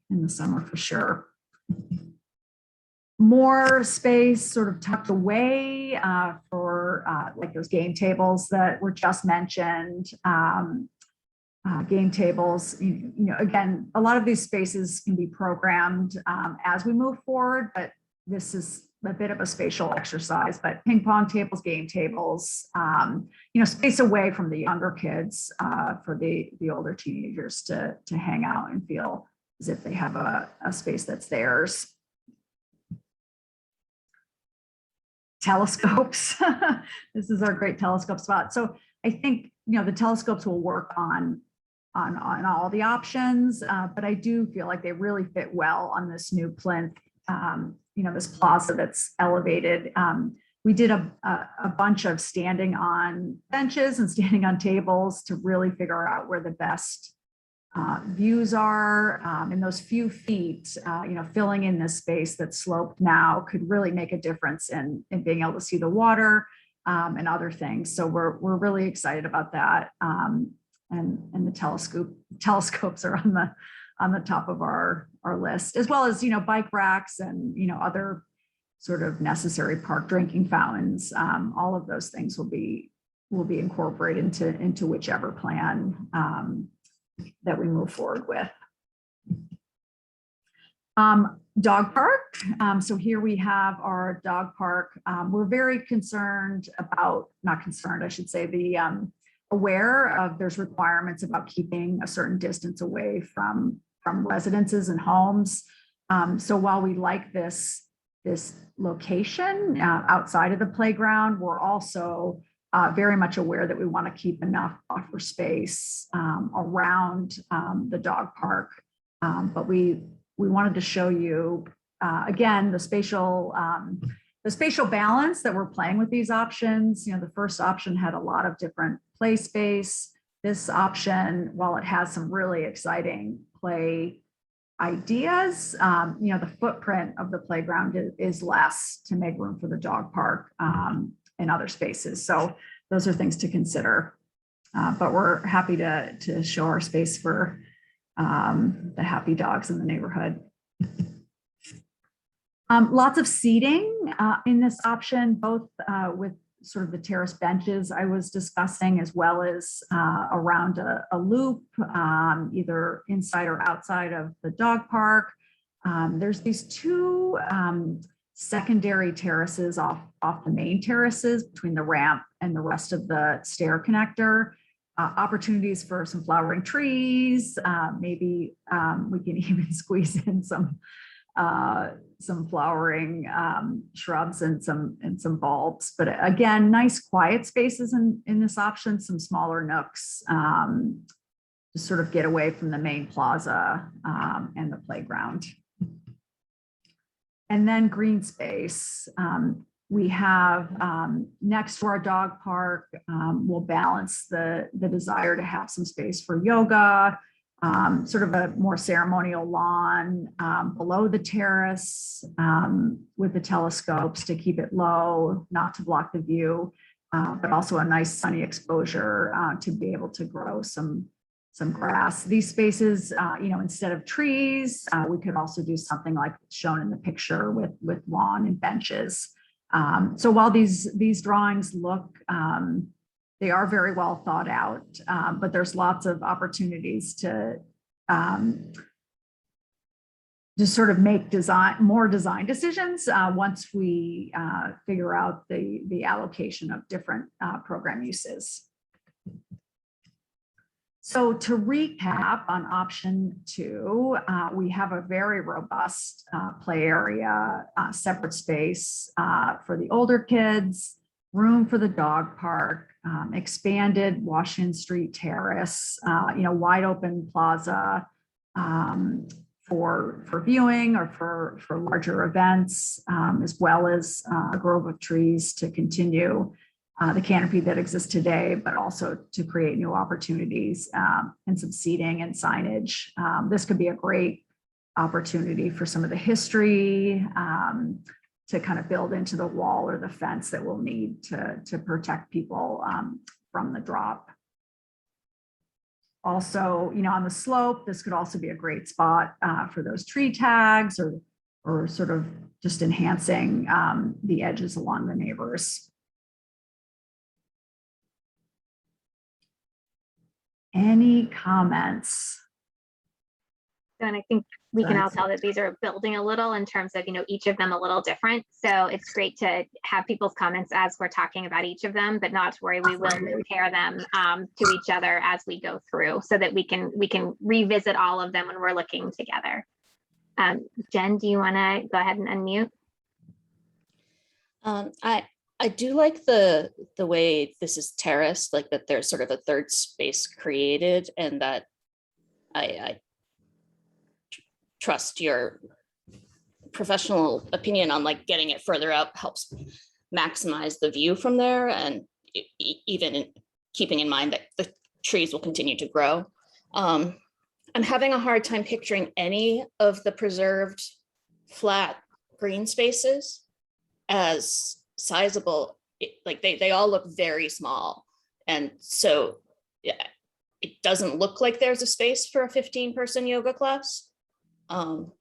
in the summer for sure. More space sort of tucked away for like those game tables that were just mentioned. Game tables, again, a lot of these spaces can be programmed as we move forward, but this is a bit of a spatial exercise. But ping pong tables, game tables, space away from the younger kids for the older teenagers to hang out and feel as if they have a space that's theirs. Telescopes. This is our great telescope spot. So I think, the telescopes will work on all the options, but I do feel like they really fit well on this new plinth, this plaza that's elevated. We did a bunch of standing on benches and standing on tables to really figure out where the best views are. In those few feet, filling in this space that's sloped now could really make a difference in being able to see the water and other things. So we're really excited about that. And the telescopes are on the top of our list, as well as bike racks and other sort of necessary park drinking fountains. All of those things will be incorporated into whichever plan that we move forward with. Dog park. So here we have our dog park. We're very concerned about, not concerned, I should say, aware of there's requirements about keeping a certain distance away from residences and homes. So while we like this location outside of the playground, we're also very much aware that we want to keep enough buffer space around the dog park. But we wanted to show you again the spatial balance that we're playing with these options. The first option had a lot of different play space. This option, while it has some really exciting play ideas, the footprint of the playground is less to make room for the dog park and other spaces. So those are things to consider. But we're happy to show our space for the happy dogs in the neighborhood. Lots of seating in this option, both with sort of the terrace benches I was discussing, as well as around a loop, either inside or outside of the dog park. There's these two secondary terraces off the main terraces between the ramp and the rest of the stair connector. Opportunities for some flowering trees. Maybe we can even squeeze in some flowering shrubs and some bulbs. But again, nice quiet spaces in this option, some smaller nooks to sort of get away from the main plaza and the playground. And then green space. We have next to our dog park, we'll balance the desire to have some space for yoga, sort of a more ceremonial lawn below the terrace with the telescopes to keep it low, not to block the view, but also a nice sunny exposure to be able to grow some grass. These spaces, instead of trees, we could also do something like shown in the picture with lawn and benches. So while these drawings look, they are very well thought out, but there's lots of opportunities to sort of make more design decisions once we figure out the allocation of different program uses. So to recap on option 2, we have a very robust play area, separate space for the older kids, room for the dog park, expanded Washington Street terrace, wide open plaza for viewing or for larger events, as well as a grove of trees to continue the canopy that exists today, but also to create new opportunities and some seating and signage. This could be a great opportunity for some of the history to kind of build into the wall or the fence that we'll need to protect people from the drop. Also, on the slope, this could also be a great spot for those tree tags or sort of just enhancing the edges along the neighbors. Any comments? And I think we can all tell that these are building a little in terms of, each of them a little different. So it's great to have people's comments as we're talking about each of them, but not to worry, we will compare them to each other as we go through so that we can revisit all of them when we're looking together. Jen, do you want to go ahead and unmute? I do like the way this is terraced, like that there's sort of a third space created, and that I trust your professional opinion on like getting it further up helps maximize the view from there, and even keeping in mind that the trees will continue to grow. I'm having a hard time picturing any of the preserved flat green spaces as sizable. Like they all look very small, and so yeah, it doesn't look like there's a space for a 15-person yoga class. And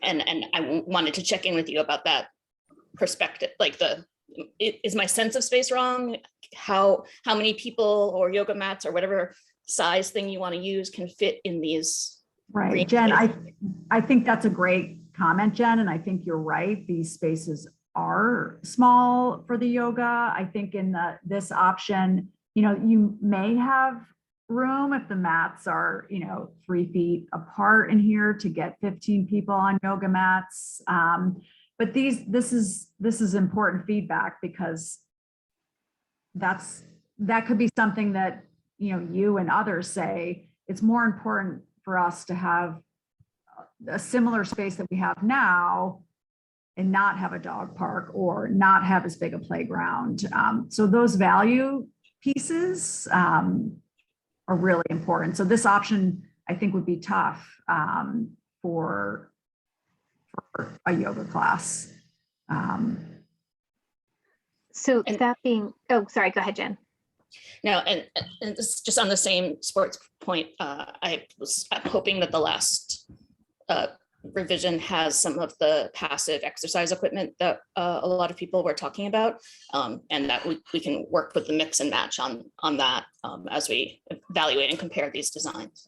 I wanted to check in with you about that perspective. Like is my sense of space wrong? How many people or yoga mats or whatever size thing you want to use can fit in these Right, green Jen, space. I think that's a great comment, Jen, and I think you're right. These spaces are small for the yoga. I think in this option, you may have room if the mats are, 3 feet apart in here to get 15 people on yoga mats. But this is important feedback because that could be something that, you and others say, it's more important for us to have a similar space that we have now and not have a dog park or not have as big a playground. So those value pieces are really important. So this option, I think, would be tough for a yoga class. So And- that being, oh, sorry, go ahead, Jen. No, and this is just on the same sports point, I'm hoping that the last revision has some of the passive exercise equipment that a lot of people were talking about, and that we can work with the mix and match on that as we evaluate and compare these designs.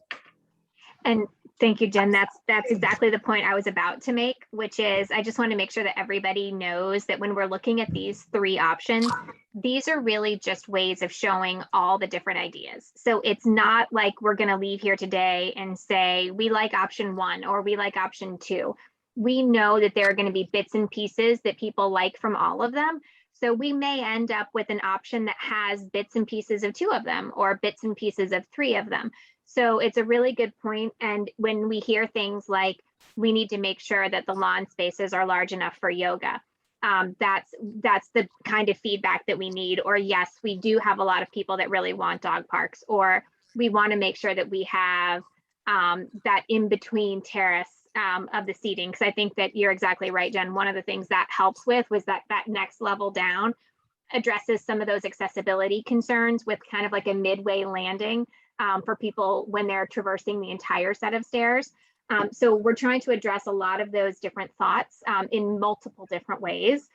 And thank you, Jen. That's exactly the point I was about to make, which is I just want to make sure that everybody knows that when we're looking at these 3 options, these are really just ways of showing all the different ideas. So it's not like we're going to leave here today and say, we like option 1 or we like option 2. We know that there are going to be bits and pieces that people like from all of them. So we may end up with an option that has bits and pieces of 2 of them or bits and pieces of 3 of them. So it's a really good point. And when we hear things like, we need to make sure that the lawn spaces are large enough for yoga, that's the kind of feedback that we need. Or yes, we do have a lot of people that really want dog parks, or we want to make sure that we have that in-between terrace of the seating. Because I think that you're exactly right, Jen. One of the things that helps with was that next level down addresses some of those accessibility concerns with kind of like a midway landing for people when they're traversing the entire set of stairs. So we're trying to address a lot of those different thoughts in multiple different ways.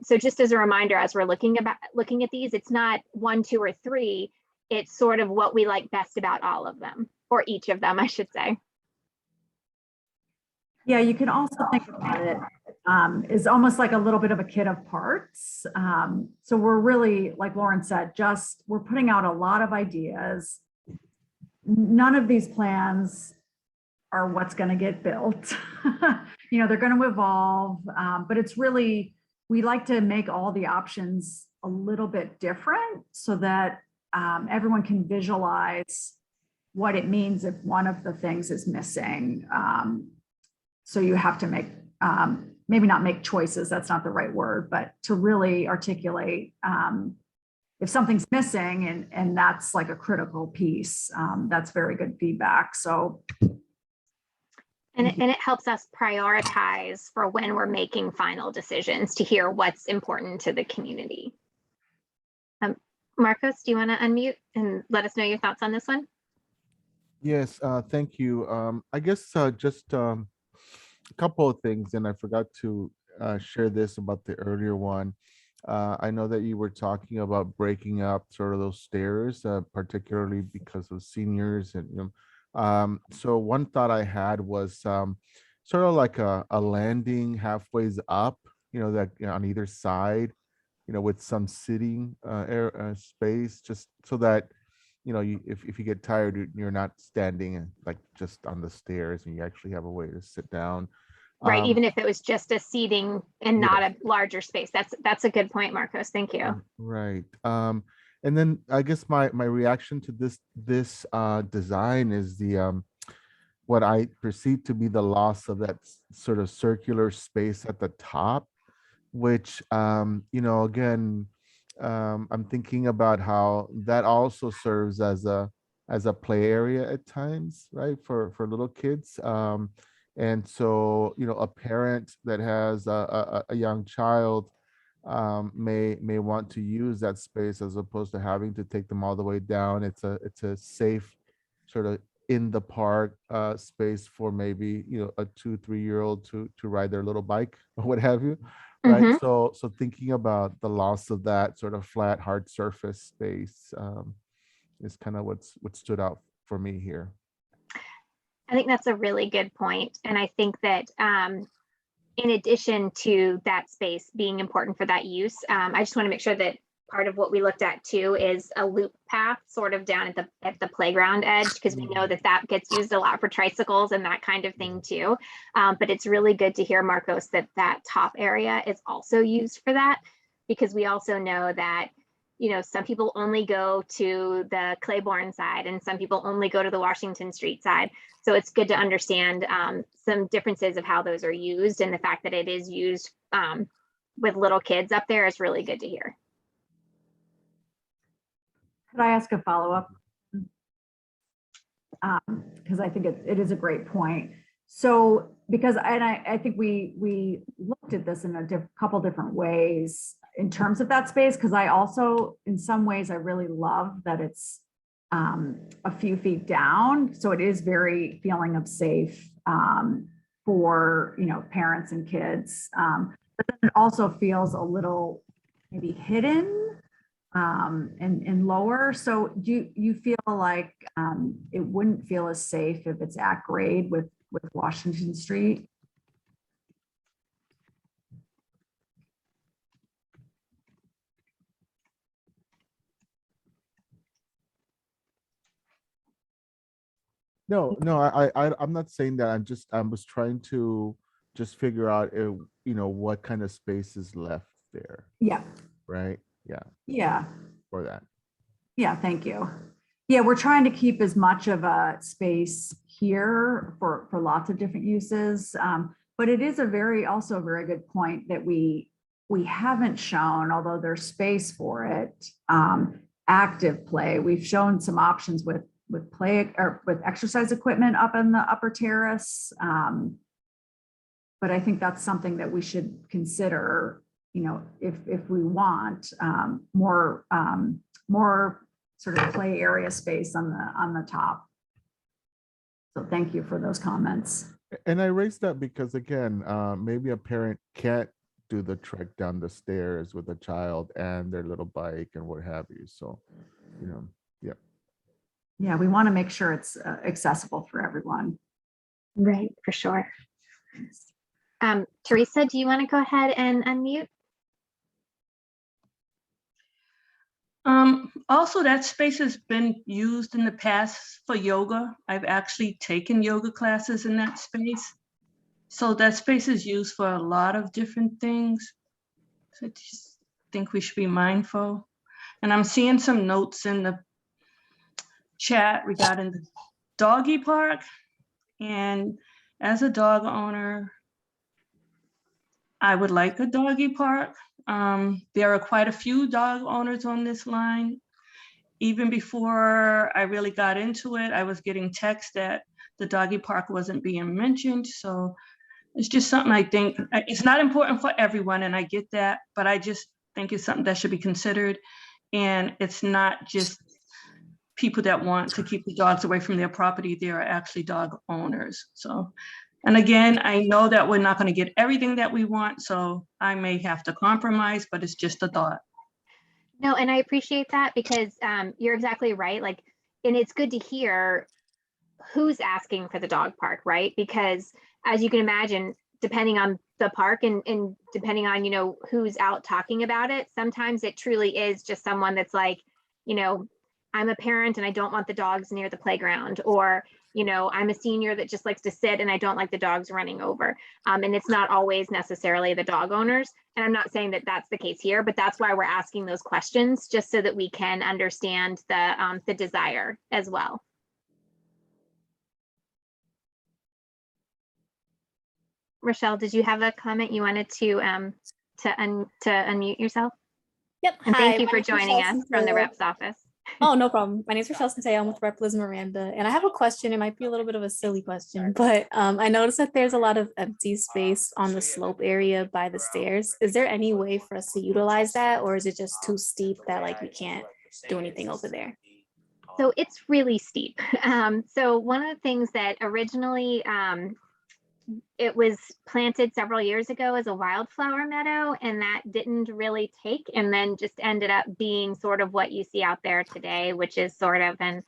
So just as a reminder, as we're looking at these, it's not 1, 2, or 3. It's sort of what we like best about all of them, or each of them, I should say. Yeah, you can also think about it is almost like a little bit of a kit of parts. So we're really, like Lauren said, we're putting out a lot of ideas. None of these plans are what's going to get built. They're going to evolve, but it's really, we like to make all the options a little bit different so that everyone can visualize what it means if one of the things is missing. So you have to make, maybe not make choices, that's not the right word, but to really articulate if something's missing and that's like a critical piece, that's very good feedback. So. And it helps us prioritize for when we're making final decisions to hear what's important to the community. Marcos, do you want to unmute and let us know your thoughts on this one? Yes, thank you. I guess just a couple of things, and I forgot to share this about the earlier one. I know that you were talking about breaking up sort of those stairs, particularly because of seniors. And so one thought I had was sort of like a landing halfway up, that on either side, with some sitting space, just so that if you get tired, you're not standing like just on the stairs, and you actually have a way to sit down. Right, even if it was just a seating and not a larger space. That's a good point, Marcos. Thank you. Right. And then I guess my reaction to this design is the what I perceive to be the loss of that sort of circular space at the top, which again, I'm thinking about how that also serves as a play area at times, right, for little kids. And so, a parent that has a young child may want to use that space as opposed to having to take them all the way down. It's a safe sort of in the park space for maybe a 2-3-year-old to ride their little bike or what have you, right? Mhm. So thinking about the loss of that sort of flat hard surface space is kind of what stood out for me here. I think that's a really good point. And I think that in addition to that space being important for that use, I just want to make sure that part of what we looked at too is a loop path sort of down at the playground edge, because we know that that gets used a lot for tricycles and that kind of thing too. But it's really good to hear, Marcos, that that top area is also used for that, because we also know that, you know, some people only go to the Claiborne side and some people only go to the Washington Street side. So it's good to understand some differences of how those are used, and the fact that it is used with little kids up there is really good to hear. Could I ask a follow-up? Because I think it is a great point. So, because, and I think we looked at this in a couple different ways in terms of that space, because I also, in some ways, I really love that it's a few feet down. So it is very feeling of safe for, you know, parents and kids. But then it also feels a little maybe hidden and lower. So do you feel like it wouldn't feel as safe if it's at grade with Washington Street? No, I'm not saying that. I was trying to just figure out, you know, what kind of space is left there, Yeah. right? Yeah, Yeah. for that. Yeah, thank you. Yeah, we're trying to keep as much of a space here for lots of different uses. But it is also a very good point that we haven't shown, although there's space for it, active play. We've shown some options with play or with exercise equipment up in the upper terrace. But I think that's something that we should consider, you know, if we want more sort of play area space on the top. So thank you for those comments. And I raised that because, again, maybe a parent can't do the trek down the stairs with a child and their little bike and what have you. So, you know, yeah. Yeah, we want to make sure it's accessible for everyone. Right, for sure. Teresa, do you want to go ahead and unmute? Also, that space has been used in the past for yoga. I've actually taken yoga classes in that space. So that space is used for a lot of different things. So I just think we should be mindful. And I'm seeing some notes in the chat regarding the doggy park. And as a dog owner, I would like a doggy park. There are quite a few dog owners on this line. Even before I really got into it, I was getting texts that the doggy park wasn't being mentioned. So it's just something I think, it's not important for everyone, and I get that, but I just think it's something that should be considered. And it's not just people that want to keep the dogs away from their property. There are actually dog owners. So, and again, I know that we're not going to get everything that we want, so I may have to compromise, but it's just a thought. No, and I appreciate that, because you're exactly right. Like, and it's good to hear who's asking for the dog park, right? Because as you can imagine, depending on the park and depending on, you know, who's out talking about it, sometimes it truly is just someone that's like, you know, I'm a parent and I don't want the dogs near the playground, or, you know, I'm a senior that just likes to sit and I don't like the dogs running over. And it's not always necessarily the dog owners. And I'm not saying that that's the case here, but that's why we're asking those questions, just so that we can understand the desire as well. Rochelle, did you have a comment you wanted to unmute yourself? Yep. And Hi, thank you my for name's joining Rochelle us from the Centella. rep's office. Oh, no problem. My name is Rochelle Centella. I'm with Rep. Liz Miranda, and I have a question. It might be a little bit of a silly question, but I noticed that there's a lot of empty space on the slope area by the stairs. Is there any way for us to utilize that, or is it just too steep that like we can't do anything over there? So it's really steep. So one of the things that originally it was planted several years ago as a wildflower meadow, and that didn't really take, and then just ended up being sort of what you see out there today, which is sort of an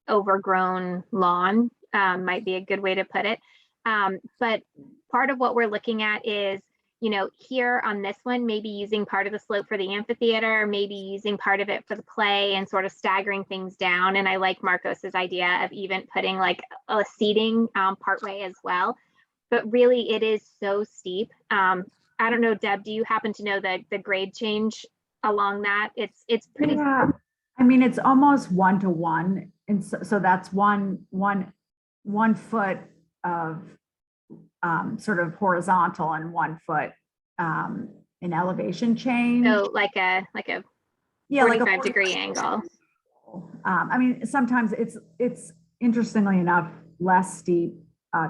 overgrown lawn might be a good way to put it. But part of what we're looking at is, you know, here on this one, maybe using part of the slope for the amphitheater, maybe using part of it for the play and sort of staggering things down. And I like Marcos's idea of even putting like a seating partway as well. But really it is so steep. I don't know, Deb, do you happen to know the grade change along that? It's pretty. Yeah, I mean, it's almost 1-to-1. And so that's one foot of sort of horizontal and 1 foot in elevation change. So like a Yeah, like a 45-degree angle. I mean, sometimes it's interestingly enough, less steep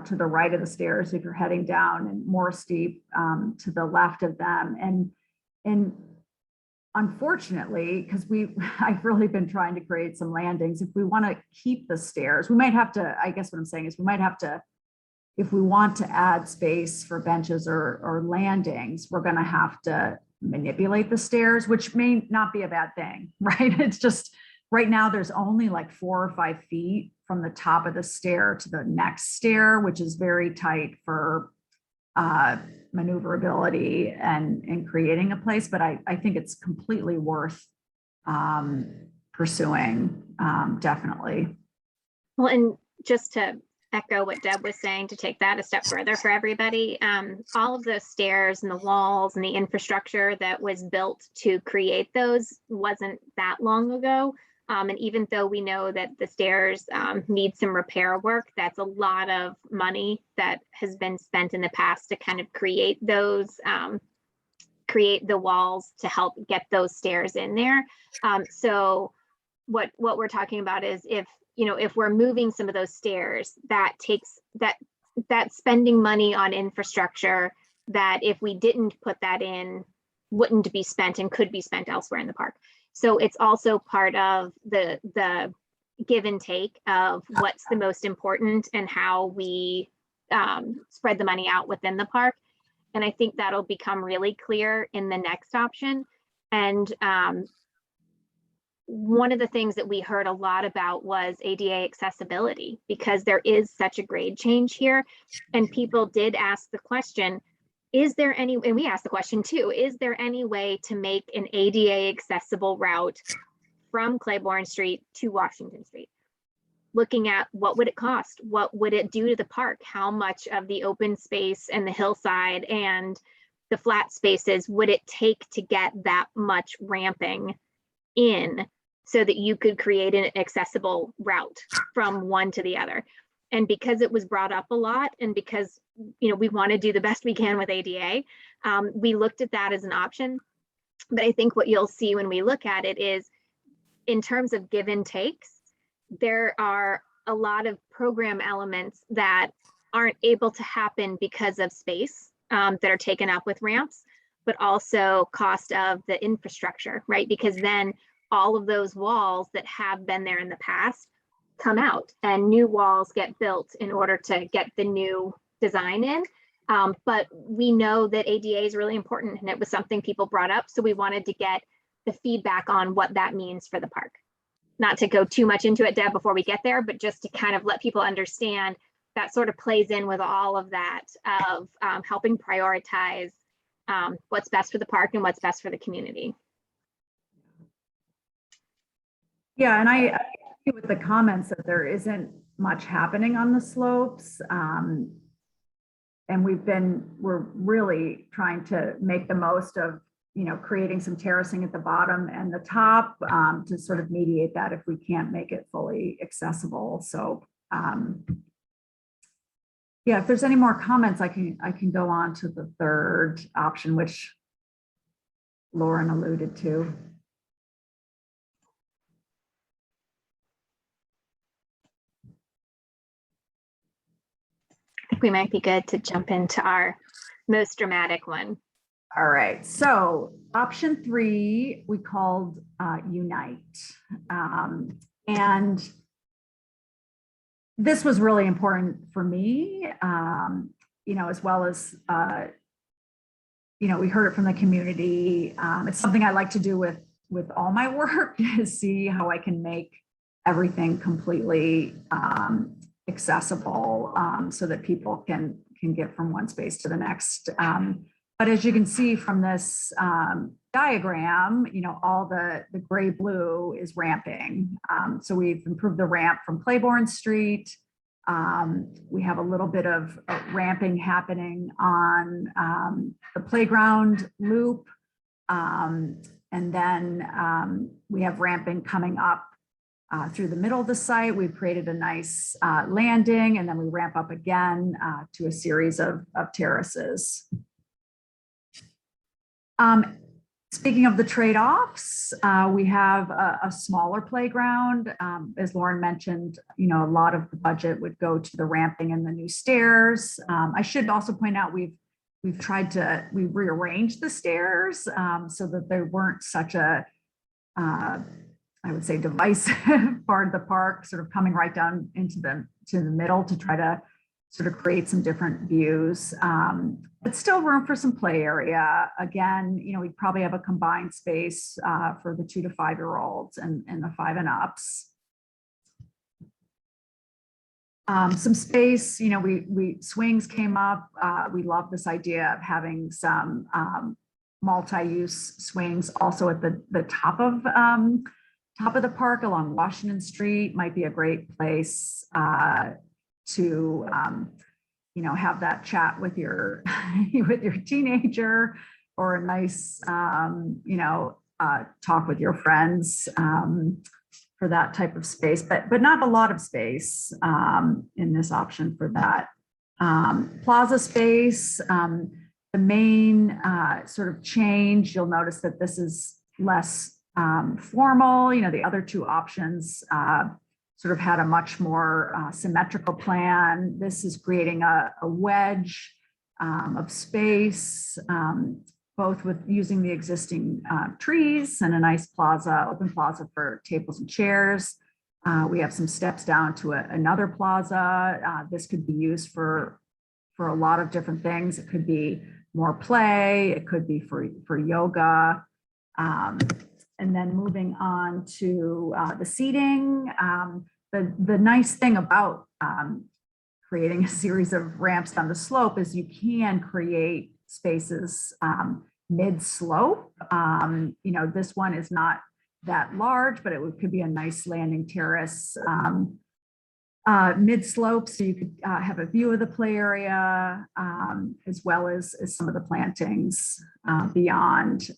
to the right of the stairs if you're heading down, and more steep to the left of them. And unfortunately, because I've really been trying to create some landings, if we want to keep the stairs, we might have to, I guess what I'm saying is we might have to, if we want to add space for benches or landings, we're going to have to manipulate the stairs, which may not be a bad thing, right? It's just right now there's only like 4 or 5 feet from the top of the stair to the next stair, which is very tight for maneuverability and creating a place. But I think it's completely worth pursuing, definitely. Well, and just to echo what Deb was saying, to take that a step further for everybody, all of those stairs and the walls and the infrastructure that was built to create those wasn't that long ago. And even though we know that the stairs need some repair work, that's a lot of money that has been spent in the past to kind of create those, create the walls to help get those stairs in there. So what we're talking about is if we're moving some of those stairs, that takes that spending money on infrastructure that if we didn't put that in, wouldn't be spent and could be spent elsewhere in the park. So it's also part of the give and take of what's the most important and how we spread the money out within the park. And I think that'll become really clear in the next option. And one of the things that we heard a lot about was ADA accessibility, because there is such a grade change here. And people did ask the question, is there any, and we asked the question too, is there any way to make an ADA accessible route from Claiborne Street to Washington Street? Looking at what would it cost? What would it do to the park? How much of the open space and the hillside and the flat spaces would it take to get that much ramping in so that you could create an accessible route from one to the other? And because it was brought up a lot, and because we want to do the best we can with ADA, we looked at that as an option. But I think what you'll see when we look at it is, in terms of give and takes, there are a lot of program elements that aren't able to happen because of space that are taken up with ramps, but also cost of the infrastructure, right? Because then all of those walls that have been there in the past come out and new walls get built in order to get the new design in. But we know that ADA is really important, and it was something people brought up. So we wanted to get the feedback on what that means for the park. Not to go too much into it, Deb, before we get there, but just to kind of let people understand that sort of plays in with all of that of helping prioritize what's best for the park and what's best for the community. Yeah, and I agree with the comments that there isn't much happening on the slopes. And we're really trying to make the most of, creating some terracing at the bottom and the top to sort of mediate that if we can't make it fully accessible. So yeah, if there's any more comments, I can go on to the third option, which Lauren alluded to. I think we might be good to jump into our most dramatic one. All right, so option 3, we called Unite. And this was really important for me, as well as, we heard it from the community. It's something I like to do with all my work, is see how I can make everything completely accessible so that people can get from one space to the next. But as you can see from this diagram, all the gray blue is ramping. So we've improved the ramp from Claiborne Street. We have a little bit of ramping happening on the playground loop. And then we have ramping coming up through the middle of the site. We've created a nice landing, and then we ramp up again to a series of terraces. Speaking of the trade-offs, we have a smaller playground. As Lauren mentioned, a lot of the budget would go to the ramping and the new stairs. I should also point out we rearranged the stairs so that they weren't such a, I would say, divisive part of the park, sort of coming right down into the middle to try to sort of create some different views, but still room for some play area. Again, we'd probably have a combined space for the 2 to 5 year olds and the 5 and ups. Some space, we swings came up. We love this idea of having some multi-use swings also at the top of the park along Washington Street. Might be a great place to have that chat with your with your teenager, or a nice talk with your friends for that type of space, but not a lot of space in this option for that. Plaza space, the main sort of change, you'll notice that this is less formal. The other two options sort of had a much more symmetrical plan. This is creating a wedge of space, both with using the existing trees and a nice plaza, open plaza for tables and chairs. We have some steps down to another plaza. This could be used for a lot of different things. It could be more play. It could be for yoga. And then moving on to the seating. The nice thing about creating a series of ramps down the slope is you can create spaces mid-slope. This one is not that large, but it could be a nice landing terrace mid-slope, so you could have a view of the play area as well as some of the plantings beyond.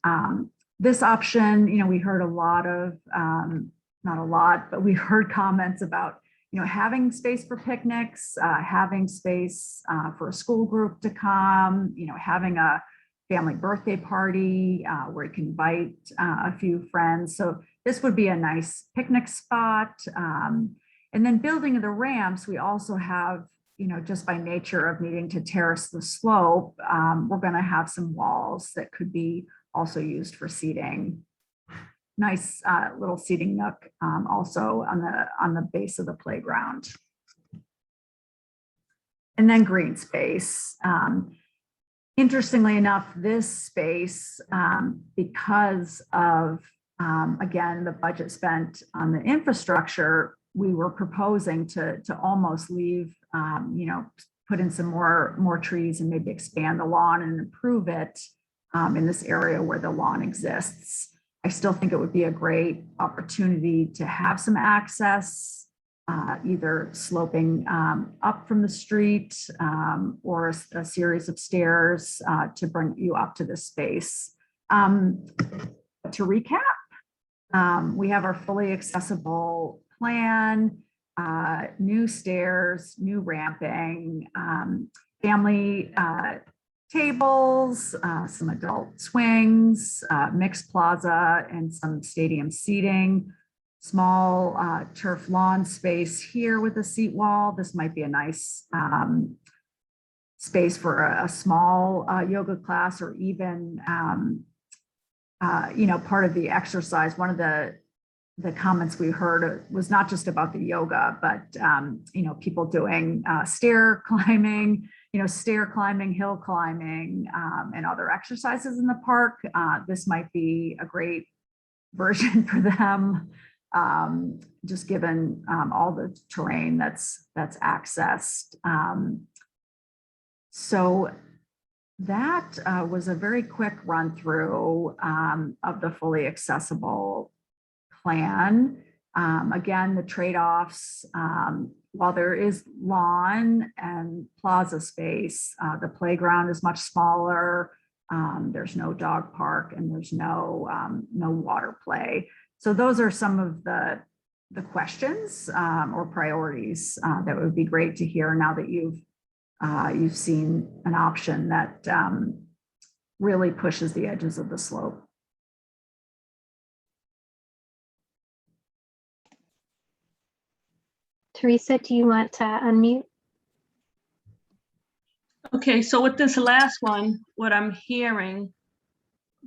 This option, we heard a lot of, not a lot, but we heard comments about, having space for picnics, having space for a school group to come, having a family birthday party where you can invite a few friends. So this would be a nice picnic spot. And then building the ramps, we also have, just by nature of needing to terrace the slope, we're going to have some walls that could be also used for seating. Nice little seating nook also on the base of the playground. And then green space. Interestingly enough, this space, because of, again, the budget spent on the infrastructure, we were proposing to almost leave, put in some more trees and maybe expand the lawn and improve it in this area where the lawn exists. I still think it would be a great opportunity to have some access, either sloping up from the street or a series of stairs to bring you up to this space. To recap, we have our fully accessible plan, new stairs, new ramping, family tables, some adult swings, mixed plaza, and some stadium seating, small turf lawn space here with a seat wall. This might be a nice space for a small yoga class, or even, part of the exercise. One of the comments we heard was not just about the yoga, but, people doing stair climbing, hill climbing, and other exercises in the park. This might be a great version for them just given all the terrain that's accessed. So that was a very quick run through of the fully accessible plan. Again, the trade-offs, while there is lawn and plaza space, the playground is much smaller. There's no dog park and there's no water play. So those are some of the questions or priorities that would be great to hear now that you've seen an option that really pushes the edges of the slope. Teresa, do you want to unmute? Okay, so with this last one, what I'm hearing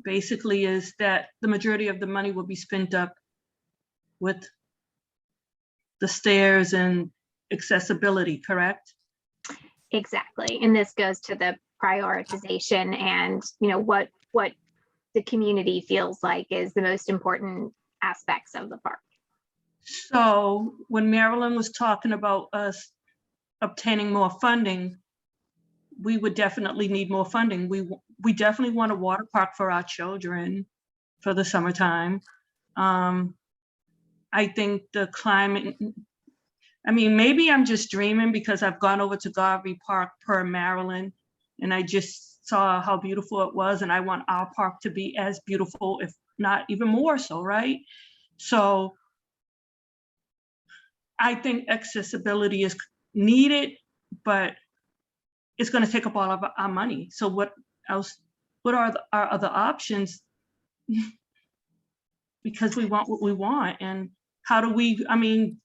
basically is that the majority of the money will be spent up with the stairs and accessibility, correct? Exactly. And this goes to the prioritization and, what the community feels like is the most important aspects of the park. So when Marilyn was talking about us obtaining more funding, we would definitely need more funding. We definitely want a water park for our children for the summertime. I think the climate, maybe I'm just dreaming because I've gone over to Garvey Park per Maryland and I just saw how beautiful it was, and I want our park to be as beautiful, if not even more so, right? So I think accessibility is needed, but it's going to take up all of our money. So what else? What are our other options? Because we want what we want. And how do we,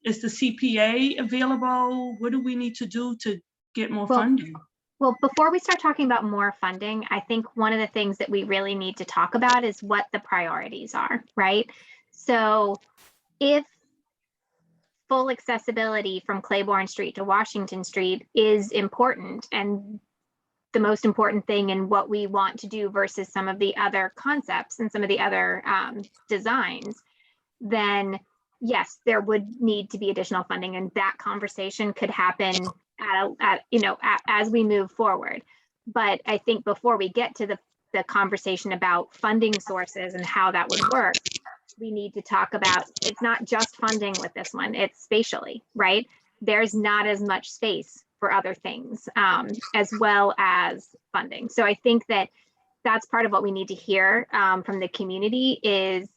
is the CPA available? What do we need to do to get more funding? Well, before we start talking about more funding, I think one of the things that we really need to talk about is what the priorities are, right? So if full accessibility from Claiborne Street to Washington Street is important and the most important thing in what we want to do versus some of the other concepts and some of the other designs, then yes, there would need to be additional funding, and that conversation could happen as we move forward. But I think before we get to the conversation about funding sources and how that would work, we need to talk about, it's not just funding with this one, it's spatially, right? There's not as much space for other things as well as funding. So I think that that's part of what we need to hear from the community is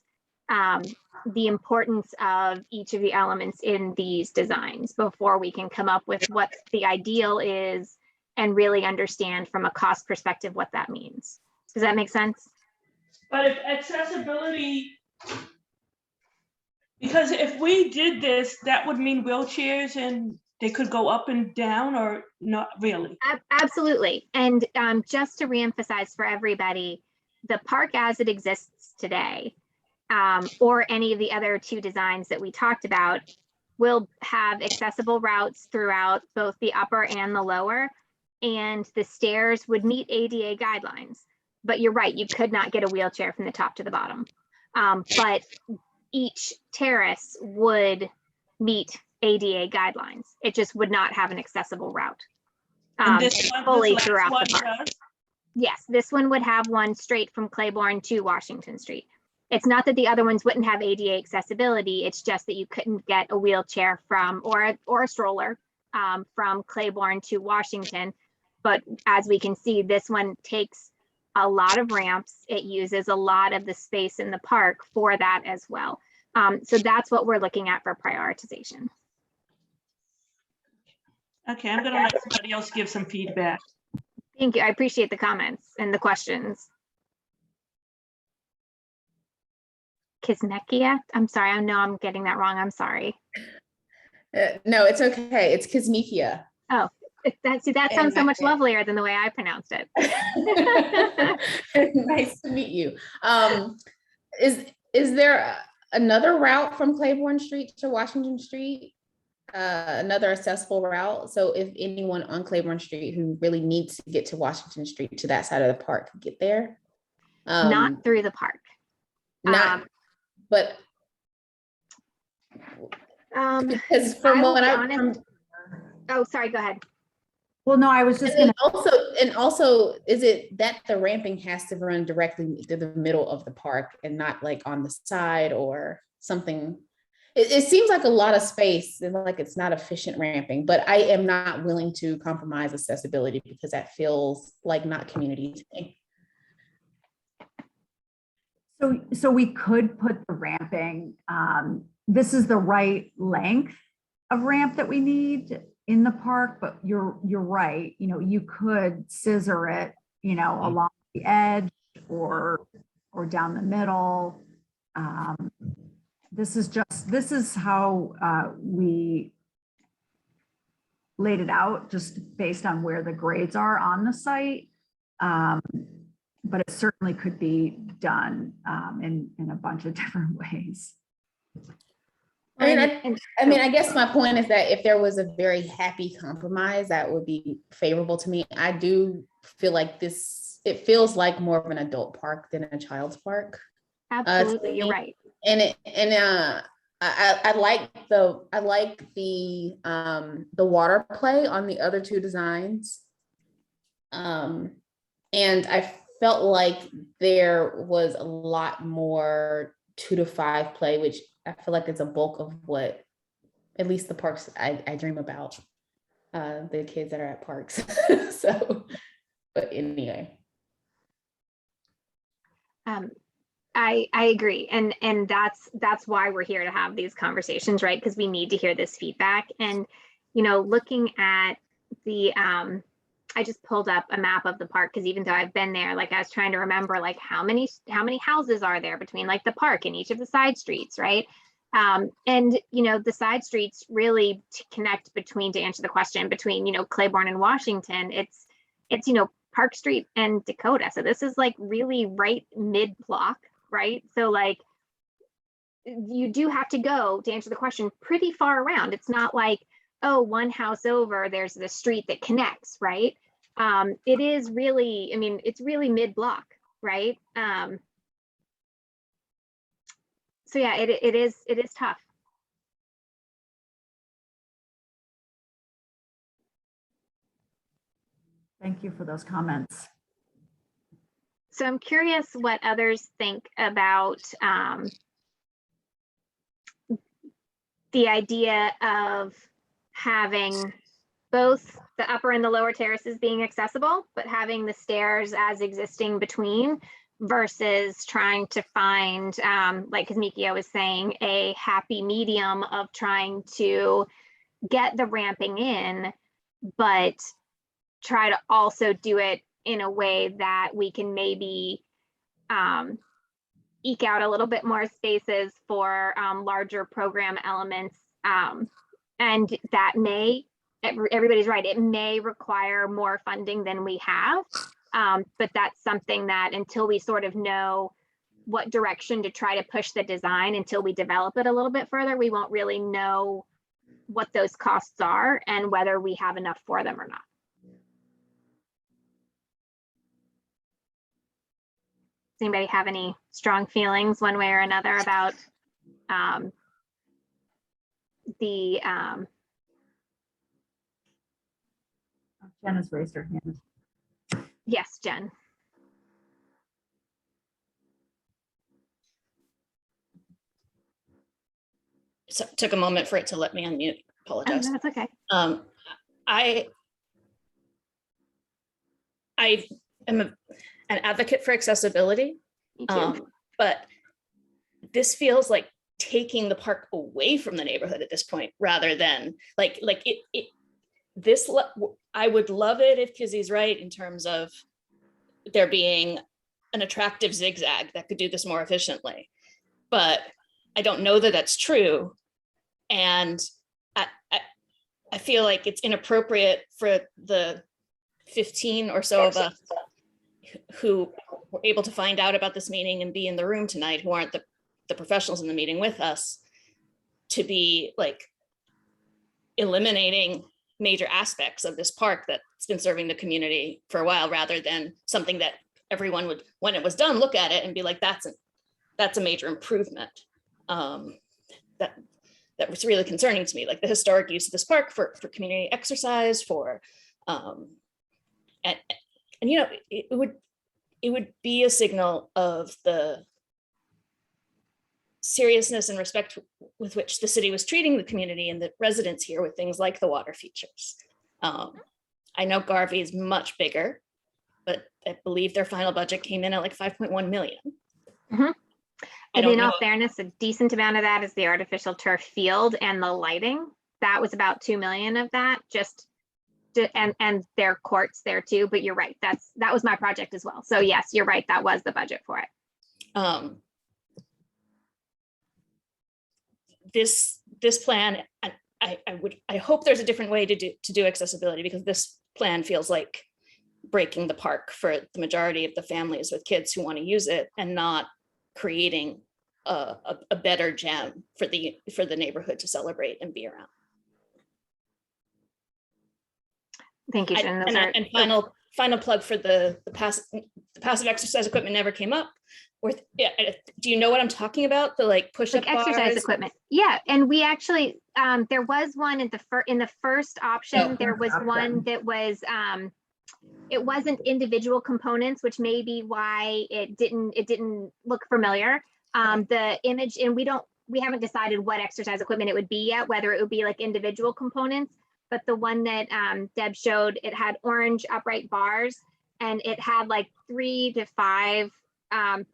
the importance of each of the elements in these designs before we can come up with what the ideal is and really understand from a cost perspective what that means. Does that make sense? But if accessibility, because if we did this, that would mean wheelchairs and they could go up and down, or not really? Absolutely. And just to reemphasize for everybody, the park as it exists today, or any of the other two designs that we talked about, will have accessible routes throughout both the upper and the lower, and the stairs would meet ADA guidelines. But you're right, you could not get a wheelchair from the top to the bottom. But each terrace would meet ADA guidelines. It just would not have an accessible route fully throughout the park. Yes, this one would have one straight from Claiborne to Washington Street. It's not that the other ones wouldn't have ADA accessibility. It's just that you couldn't get a wheelchair from or a stroller from Claiborne to Washington. But as we can see, this one takes a lot of ramps. It uses a lot of the space in the park for that as well. So that's what we're looking at for prioritization. Okay, I'm going to let somebody else give some feedback. Thank you. I appreciate the comments and the questions. Kisnekia? I'm sorry. I know I'm getting that wrong. I'm sorry. No, it's okay. It's Kisnekia. Oh, that sounds so much lovelier than the way I pronounced it. Nice to meet you. Is there another route from Claiborne Street to Washington Street? Another accessible route? So if anyone on Claiborne Street who really needs to get to Washington Street to that side of the park could get there? Not through the park. But Because from I will what be I, honest. Oh, sorry, go ahead. Well, no, I was just and gonna, then also, is it that the ramping has to run directly to the middle of the park and not like on the side or something? It seems like a lot of space and like it's not efficient ramping, but I am not willing to compromise accessibility because that feels like not community to me. so we could put the ramping, this is the right length of ramp that we need in the park, but you're right, you know, you could scissor it, you know, along the edge or down the middle. This is how we laid it out, just based on where the grades are on the site. But it certainly could be done in a bunch of different ways. I guess my point is that if there was a very happy compromise, that would be favorable to me. I do feel like it feels like more of an adult park than a child's park. Absolutely, you're right. I like the water play on the other two designs. And I felt like there was a lot more 2 to 5 play, which I feel like it's a bulk of what, at least the parks I dream about, the kids that are at parks. So, but anyway. I agree. And that's why we're here to have these conversations, right? Because we need to hear this feedback. And, you know, looking at the, I just pulled up a map of the park because even though I've been there, like I was trying to remember like how many houses are there between like the park and each of the side streets, right? And you know, the side streets really to connect between, to answer the question, between, you know, Claiborne and Washington, it's you know, Park Street and Dakota. So this is like really right mid block, right? So like you do have to go, to answer the question, pretty far around. It's not like, oh, one house over, there's the street that connects, right? It is really, I mean, it's really mid block, right? So yeah, it is tough. Thank you for those comments. So I'm curious what others think about the idea of having both the upper and the lower terraces being accessible, but having the stairs as existing between, versus trying to find, like Mikio was saying, a happy medium of trying to get the ramping in, but try to also do it in a way that we can maybe eke out a little bit more spaces for larger program elements. And that may, everybody's right, it may require more funding than we have. But that's something that until we sort of know what direction to try to push the design, until we develop it a little bit further, we won't really know what those costs are and whether we have enough for them or not. Does anybody have any strong feelings one way or another about the Jen has raised her hand. Yes, Jen. So it took a moment for it to let me unmute. Apologize. Oh, that's okay. I am an advocate for accessibility, Me too. but this feels like taking the park away from the neighborhood at this point, rather than I would love it if Kizzy's right in terms of there being an attractive zigzag that could do this more efficiently, but I don't know that that's true. And I feel like it's inappropriate for the 15 or so of us who were able to find out about this meeting and be in the room tonight, who aren't the professionals in the meeting with us, to be like eliminating major aspects of this park that's been serving the community for a while, rather than something that everyone would, when it was done, look at it and be like, that's a major improvement. That that was really concerning to me, like the historic use of this park for community exercise, for and you know, it would be a signal of the seriousness and respect with which the city was treating the community and the residents here with things like the water features. I know Garvey is much bigger, but I believe their final budget came in at like 5.1 million. Mhm. I And don't in know. all fairness, a decent amount of that is the artificial turf field and the lighting. That was about 2 million of that, and their courts there too. But you're right, that was my project as well. So yes, you're right, that was the budget for it. This plan, I hope there's a different way to do accessibility, because this plan feels like breaking the park for the majority of the families with kids who want to use it, and not creating a better gem for the neighborhood to celebrate and be around. Thank you, Jen. And final plug for the passive exercise equipment never came up. Do you know what I'm talking about? The like push-up like exercise bars? equipment. Yeah, and we actually there was one in the first option. There was one that was it wasn't individual components, which may be why it didn't look familiar. The image, and we haven't decided what exercise equipment it would be yet, whether it would be like individual components. But the one that Deb showed, it had orange upright bars, and it had like 3 to 5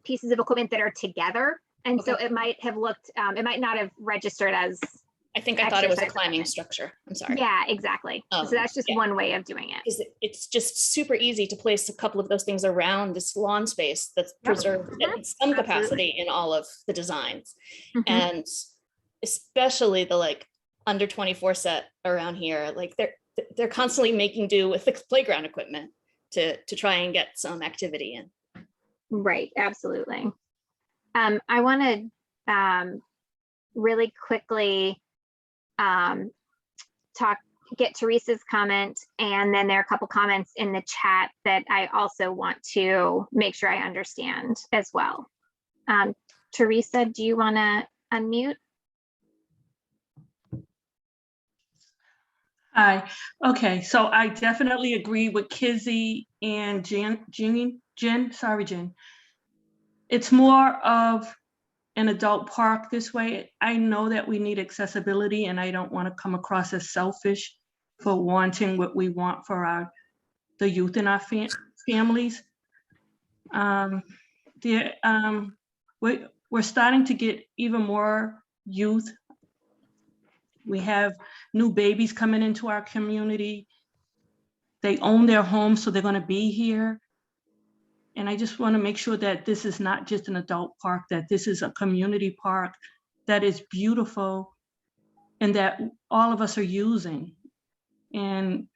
pieces of equipment that are together. And so it might have looked, it might not have registered as. I think I thought it was a exercise climbing equipment. structure. I'm sorry. Yeah, exactly. So that's just one way of doing it. It's just super easy to place a couple of those things around this lawn space that's preserved in some capacity in all of the designs. And especially the like under 24 set around here, like they're constantly making do with the playground equipment to try and get some activity in. Right, absolutely. I want to really quickly get Teresa's comment, and then there are a couple comments in the chat that I also want to make sure I understand as well. Teresa, do you want to unmute? Hi. Okay, so I definitely agree with Kizzy and Jen. Sorry, Jen. It's more of an adult park this way. I know that we need accessibility, and I don't want to come across as selfish for wanting what we want for the youth in our families. We're starting to get even more youth. We have new babies coming into our community. They own their homes, so they're going to be here. And I just want to make sure that this is not just an adult park, that this is a community park that is beautiful and that all of us are using. And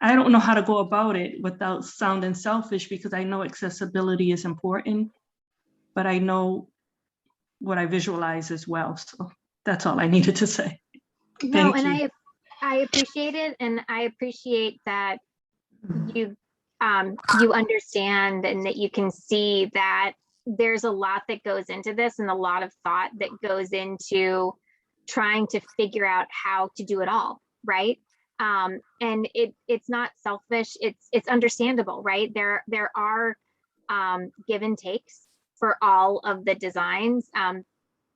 I don't know how to go about it without sounding selfish, because I know accessibility is important, but I know what I visualize as well. So that's all I needed to say. No, Thank and you. I appreciate it, and I appreciate that you understand and that you can see that there's a lot that goes into this, and a lot of thought that goes into trying to figure out how to do it all, right? And it's not selfish, it's understandable, right? There are give and takes for all of the designs,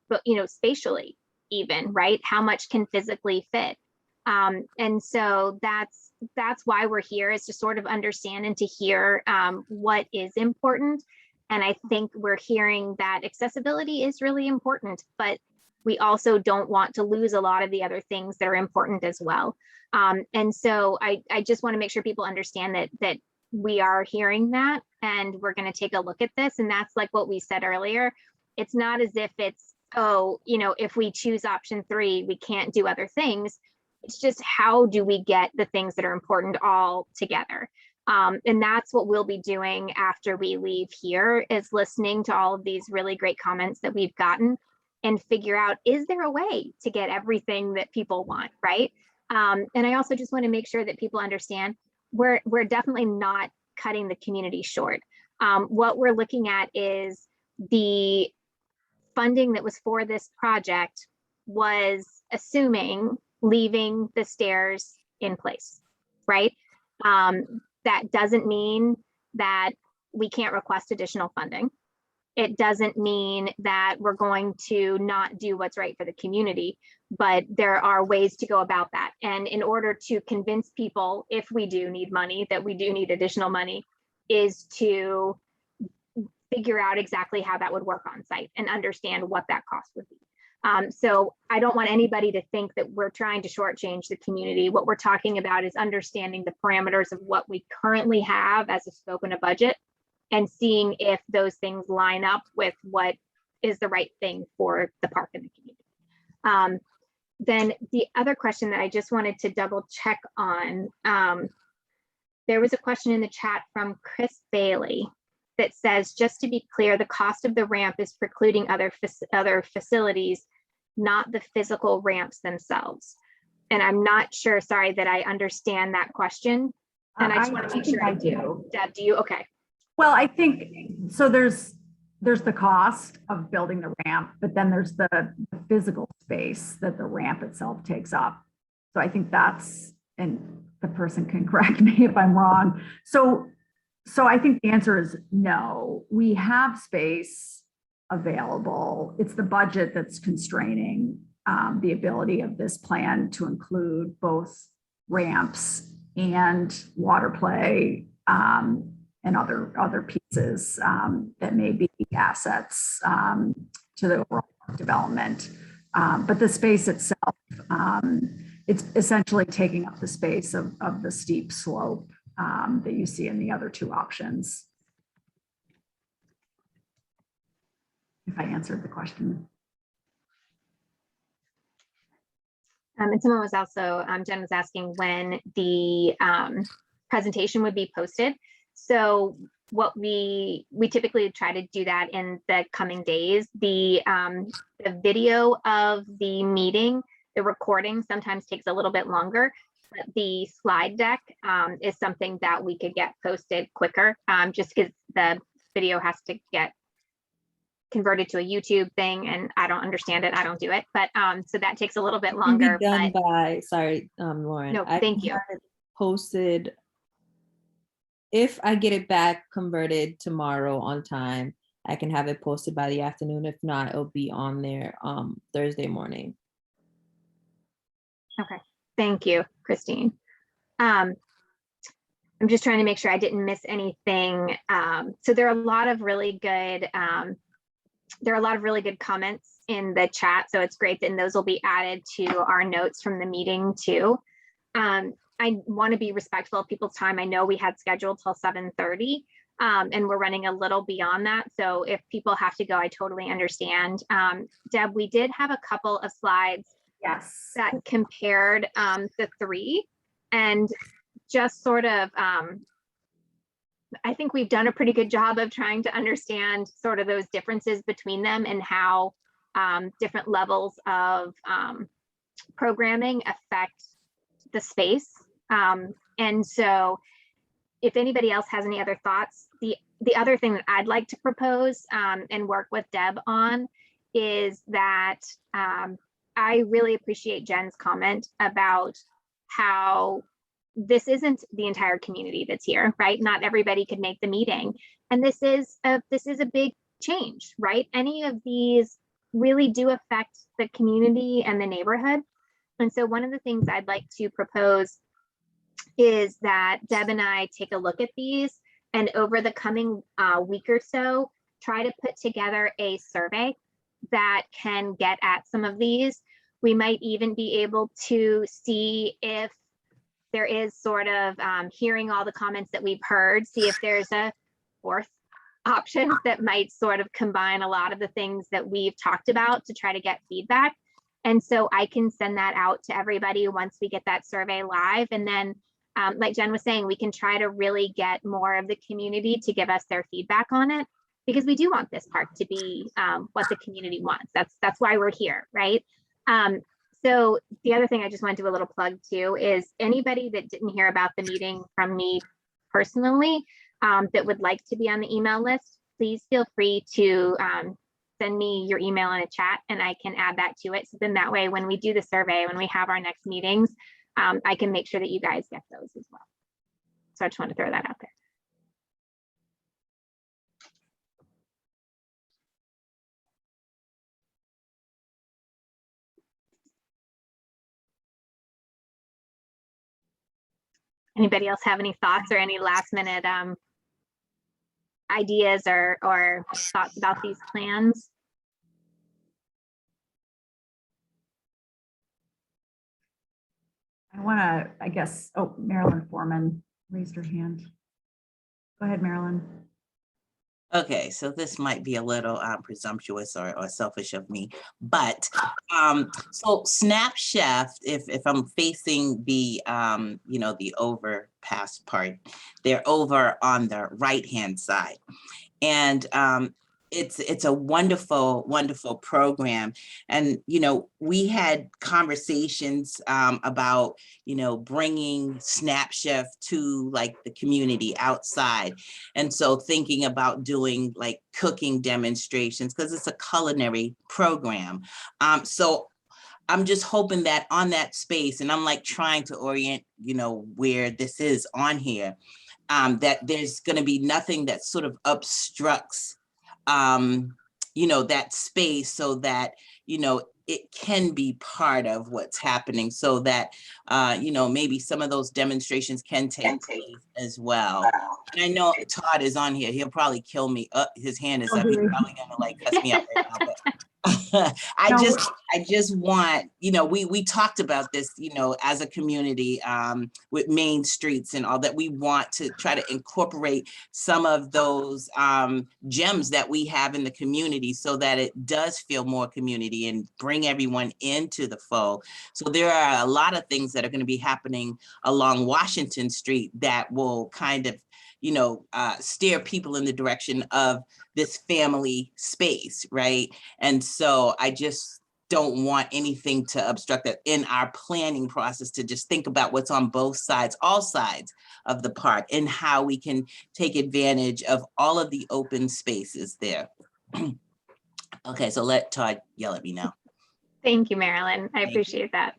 but spatially even, right? How much can physically fit? And so that's why we're here, is to sort of understand and to hear what is important. And I think we're hearing that accessibility is really important, but we also don't want to lose a lot of the other things that are important as well. And so I just want to make sure people understand that we are hearing that, and we're going to take a look at this. And that's like what we said earlier. It's not as if it's, if we choose option 3, we can't do other things. It's just, how do we get the things that are important all together? And that's what we'll be doing after we leave here, is listening to all of these really great comments that we've gotten and figure out, is there a way to get everything that people want, right? And I also just want to make sure that people understand we're definitely not cutting the community short. What we're looking at is the funding that was for this project was assuming leaving the stairs in place, right? That doesn't mean that we can't request additional funding. It doesn't mean that we're going to not do what's right for the community, but there are ways to go about that. And in order to convince people, if we do need money, that we do need additional money, is to figure out exactly how that would work on site and understand what that cost would be. So I don't want anybody to think that we're trying to shortchange the community. What we're talking about is understanding the parameters of what we currently have as a scope and a budget, and seeing if those things line up with what is the right thing for the park and the community. Then the other question that I just wanted to double check on, there was a question in the chat from Chris Bailey that says, just to be clear, the cost of the ramp is precluding other facilities, not the physical ramps themselves. And I'm not sure, sorry, that I understand that question. And I just want to make sure I do. Deb, do you? Okay. Well, I think, so there's the cost of building the ramp, but then there's the physical space that the ramp itself takes up. So I think that's, and the person can correct me if I'm wrong. So I think the answer is no. We have space available. It's the budget that's constraining the ability of this plan to include both ramps and water play and other pieces that may be assets to the overall development. But the space itself, it's essentially taking up the space of the steep slope that you see in the other two options. If I answered the question. And someone was also, Jen was asking when the presentation would be posted. So what we typically try to do that in the coming days. The video of the meeting, the recording sometimes takes a little bit longer. But the slide deck is something that we could get posted quicker, just because the video has to get converted to a YouTube thing, and I don't understand it. I don't do it, but so that takes a little bit longer. Done But by, sorry, Lauren. no, I thank can you. have it posted. If I get it back converted tomorrow on time, I can have it posted by the afternoon. If not, it'll be on there Thursday morning. Okay, thank you, Christine. I'm just trying to make sure I didn't miss anything. So there are a lot of really good comments in the chat. So it's great, and those will be added to our notes from the meeting too. I want to be respectful of people's time. I know we had scheduled till 7:30, and we're running a little beyond that. So if people have to go, I totally understand. Deb, we did have a couple of slides that compared the three, and just sort of, I think we've done a pretty good job of trying to understand sort of those differences between them and how different levels of programming affect the space. And so if anybody else has any other thoughts, the other thing that I'd like to propose and work with Deb on is that I really appreciate Jen's comment about how this isn't the entire community that's here, right? Not everybody could make the meeting. And this is a big change, right? Any of these really do affect the community and the neighborhood. And so one of the things I'd like to propose is that Deb and I take a look at these, and over the coming week or so, try to put together a survey that can get at some of these. We might even be able to see if there is sort of hearing all the comments that we've heard, see if there's a fourth option that might sort of combine a lot of the things that we've talked about to try to get feedback. And so I can send that out to everybody once we get that survey live. And then like Jen was saying, we can try to really get more of the community to give us their feedback on it, because we do want this park to be what the community wants. That's why we're here, right? So the other thing I just want to do a little plug to is anybody that didn't hear about the meeting from me personally that would like to be on the email list, please feel free to send send me your email in a chat and I can add that to it. So then that way, when we do the survey, when we have our next meetings, I can make sure that you guys get those as well. So I just want to throw that out there. Anybody else have any thoughts or any last minute ideas or thoughts about these plans? I want to, I guess, oh, Marilyn Foreman raised her hand. Go ahead, Marilyn. Okay, so this might be a little presumptuous or selfish of me, but so Snap Chef, if I'm facing the you know, the overpass part, they're over on the right-hand side. And it's a wonderful, wonderful program. And, you know, we had conversations about, you know, bringing Snap Chef to like the community outside. And so thinking about doing like cooking demonstrations, because it's a culinary program. So I'm just hoping that on that space, and I'm like trying to orient, you know, where this is on here, that there's going to be nothing that sort of obstructs, you know, that space, so that, you know, it can be part of what's happening, so that, you know, maybe some of those demonstrations can take place as well. And I know Todd is on here. He'll probably kill me. His hand is up. He's probably going to like cuss me out right now, but I just want, you know, we talked about this, you know, as a community with Main Streets and all that. We want to try to incorporate some of those gems that we have in the community, so that it does feel more community and bring everyone into the fold. So there are a lot of things that are going to be happening along Washington Street that will kind of, you know, steer people in the direction of this family space, right? And so I just don't want anything to obstruct that in our planning process, to just think about what's on both sides, all sides of the park, and how we can take advantage of all of the open spaces there. Okay, so let Todd yell at me now. Thank you, Marilyn. I appreciate that.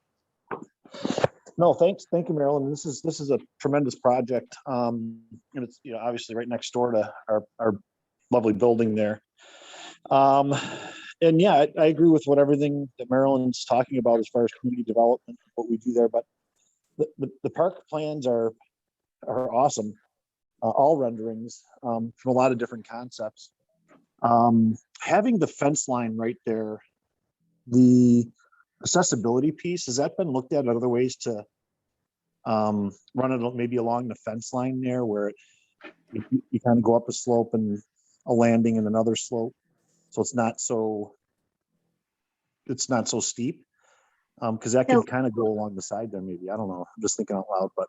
No, thank you, Marilyn. This is a tremendous project. And it's, you know, obviously right next door to our lovely building there. And yeah, I agree with everything that Marilyn's talking about as far as community development, what we do there. But the park plans are awesome. All renderings from a lot of different concepts. Having the fence line right there, the accessibility piece, has that been looked at other ways to run it maybe along the fence line there, where you kind of go up a slope and a landing and another slope, so it's not so steep, because that can kind of go along the side there, maybe. I don't know, I'm just thinking out loud. But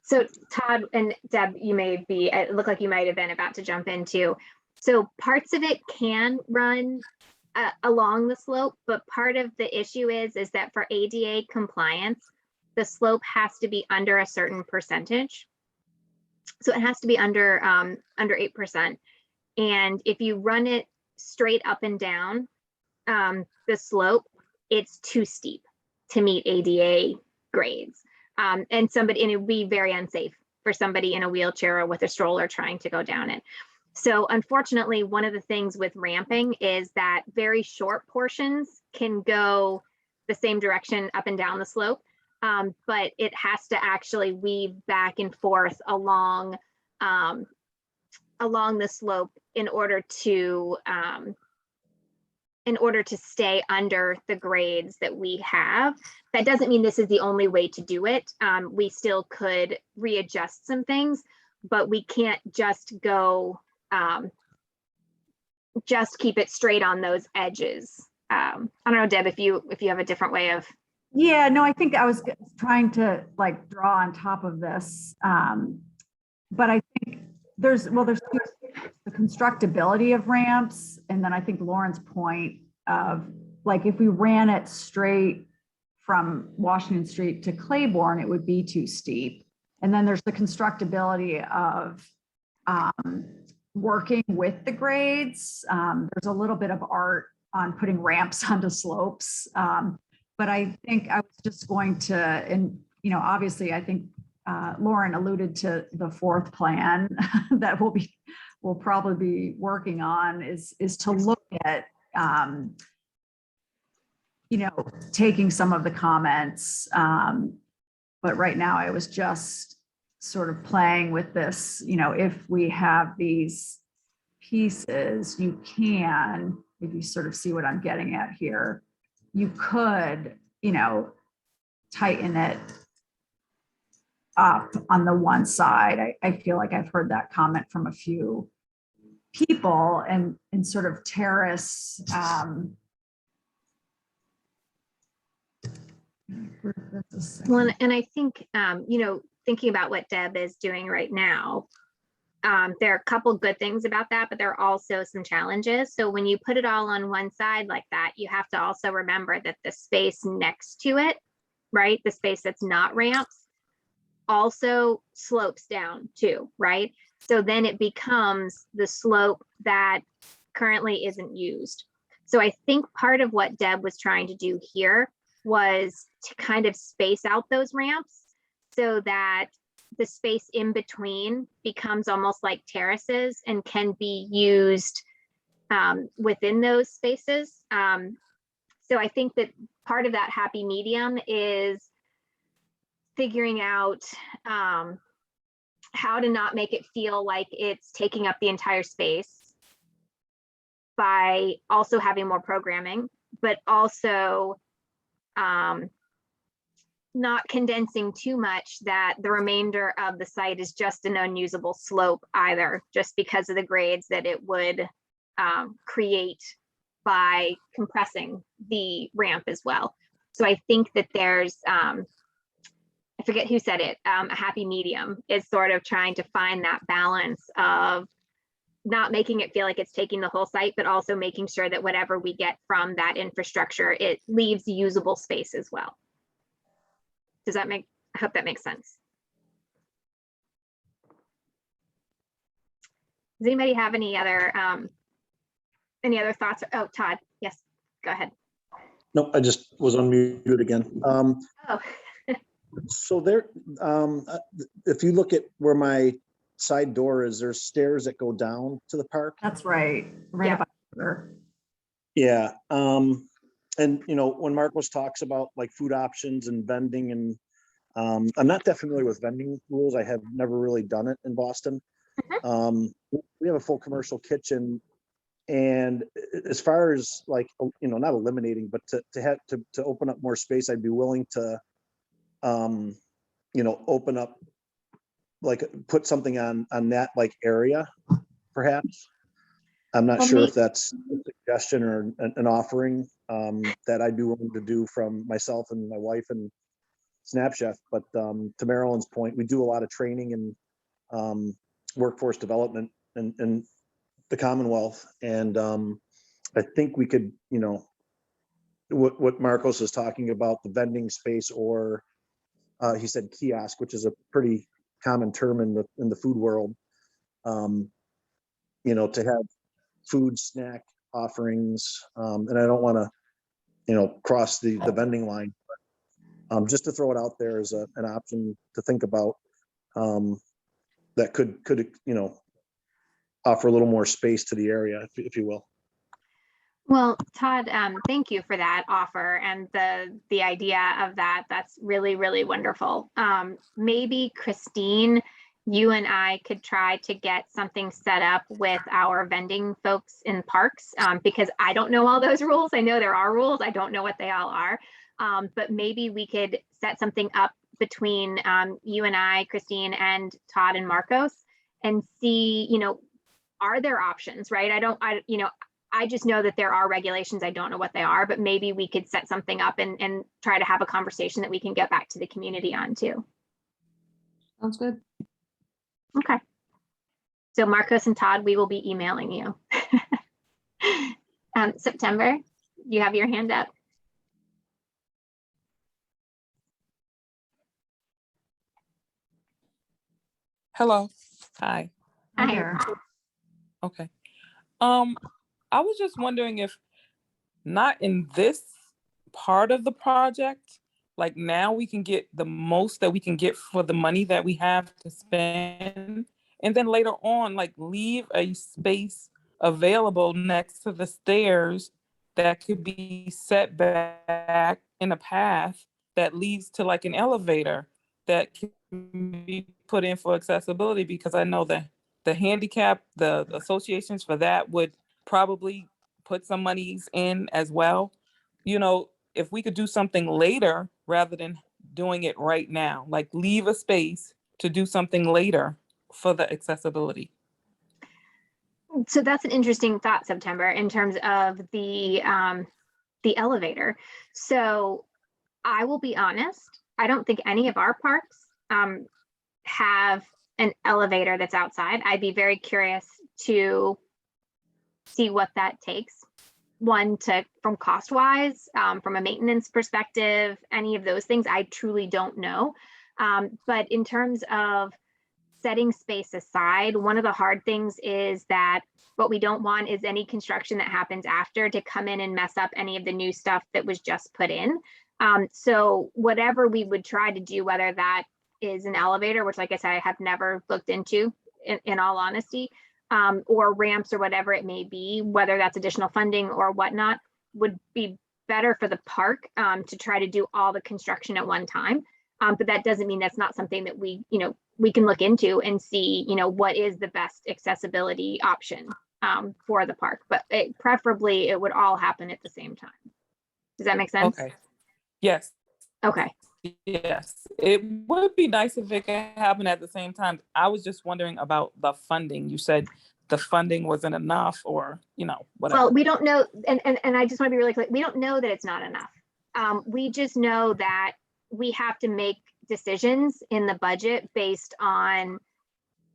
so Todd and Deb, you may be, it looked like you might have been about to jump into. So parts of it can run along the slope, but part of the issue is that for ADA compliance, the slope has to be under a certain percentage. So it has to be under 8%. And if you run it straight up and down the slope, it's too steep to meet ADA grades. And it would be very unsafe for somebody in a wheelchair or with a stroller trying to go down it. So unfortunately, one of the things with ramping is that very short portions can go the same direction up and down the slope, but it has to actually weave back and forth along the slope in order to stay under the grades that we have. That doesn't mean this is the only way to do it. We still could readjust some things, but we can't just go just keep it straight on those edges. I don't know, Deb, if you have a different way of. Yeah, no, I think I was trying to like draw on top of this, but I think there's the constructability of ramps, and then I think Lauren's point of like if we ran it straight from Washington Street to Claiborne, it would be too steep. And then there's the constructability of working with the grades. There's a little bit of art on putting ramps onto slopes. But I think I was just going to, and, you know, obviously, I think Lauren alluded to the fourth plan that we'll probably be working on is to look at, you know, taking some of the comments. But right now I was just sort of playing with this, you know, if we have these pieces, you can, if you sort of see what I'm getting at here, you could, you know, tighten it up on the one side. I feel like I've heard that comment from a few people and sort of terrace. Well, and I think, you know, thinking about what Deb is doing right now, there are a couple good things about that, but there are also some challenges. So when you put it all on one side like that, you have to also remember that the space next to it, right, the space that's not ramps, also slopes down too, right? So then it becomes the slope that currently isn't used. So I think part of what Deb was trying to do here was to kind of space out those ramps so that the space in between becomes almost like terraces and can be used within those spaces. So I think that part of that happy medium is figuring out how to not make it feel like it's taking up the entire space by also having more programming, but also not condensing too much that the remainder of the site is just an unusable slope either, just because of the grades that it would create by compressing the ramp as well. So I think that there's, I forget who said it, a happy medium is sort of trying to find that balance of not making it feel like it's taking the whole site, but also making sure that whatever we get from that infrastructure, it leaves usable space as well. Does that make, I hope that makes sense. Does anybody have any other thoughts? Oh, Todd, yes, go ahead. Nope, I just was unmuted again. Oh. So there, if you look at where my side door is, there's stairs that go down to the park. That's right. Right. Yeah. About there. Yeah. And you know, when Marcos talks about like food options and vending, and I'm not that familiar with vending rules. I have never really done it in Boston. We have a full commercial kitchen, and as far as like, you know, not eliminating, but to open up more space, I'd be willing to, you know, open up, like put something on that like area, perhaps. I'm not sure if that's a suggestion or an offering that I'd be willing to do from myself and my wife and Snap Chef. But to Marilyn's point, we do a lot of training and workforce development in the Commonwealth. And I think we could, you know, what Marcos is talking about, the vending space, or he said kiosk, which is a pretty common term in the food world, you know, to have food snack offerings. And I don't want to, you know, cross the vending line, but just to throw it out there as an option to think about, that could, you know, offer a little more space to the area, if you will. Well, Todd, thank you for that offer and the idea of that. That's really, really wonderful. Maybe Christine, you and I could try to get something set up with our vending folks in parks, because I don't know all those rules. I know there are rules. I don't know what they all are. But maybe we could set something up between you and I, Christine, and Todd and Marcos, and see, you know, are there options, right? I just know that there are regulations. I don't know what they are, but maybe we could set something up and try to have a conversation that we can get back to the community on too. Sounds good. Okay. So Marcos and Todd, we will be emailing you. September, you have your hand up. Hello. Hi. Hi Hi. there. Okay. I was just wondering if not in this part of the project, like now we can get the most that we can get for the money that we have to spend. And then later on, like leave a space available next to the stairs that could be set back in a path that leads to like an elevator that can be put in for accessibility, because I know that the handicap, the associations for that would probably put some monies in as well. You know, if we could do something later rather than doing it right now, like leave a space to do something later for the accessibility. So that's an interesting thought, September, in terms of the elevator. So I will be honest, I don't think any of our parks have an elevator that's outside. I'd be very curious to see what that takes. One, from cost wise, from a maintenance perspective, any of those things, I truly don't know. But in terms of setting space aside, one of the hard things is that what we don't want is any construction that happens after to come in and mess up any of the new stuff that was just put in. So whatever we would try to do, whether that is an elevator, which like I said, I have never looked into in all honesty, or ramps or whatever it may be, whether that's additional funding or whatnot, would be better for the park to try to do all the construction at one time. But that doesn't mean that's not something that we can look into and see, what is the best accessibility option for the park. But preferably it would all happen at the same time. Does that make sense? Okay. Yes. Okay. Yes. It would be nice if it could happen at the same time. I was just wondering about the funding. You said the funding wasn't enough, or, whatever. Well, we don't know. And I just want to be really clear. We don't know that it's not enough. We just know that we have to make decisions in the budget based on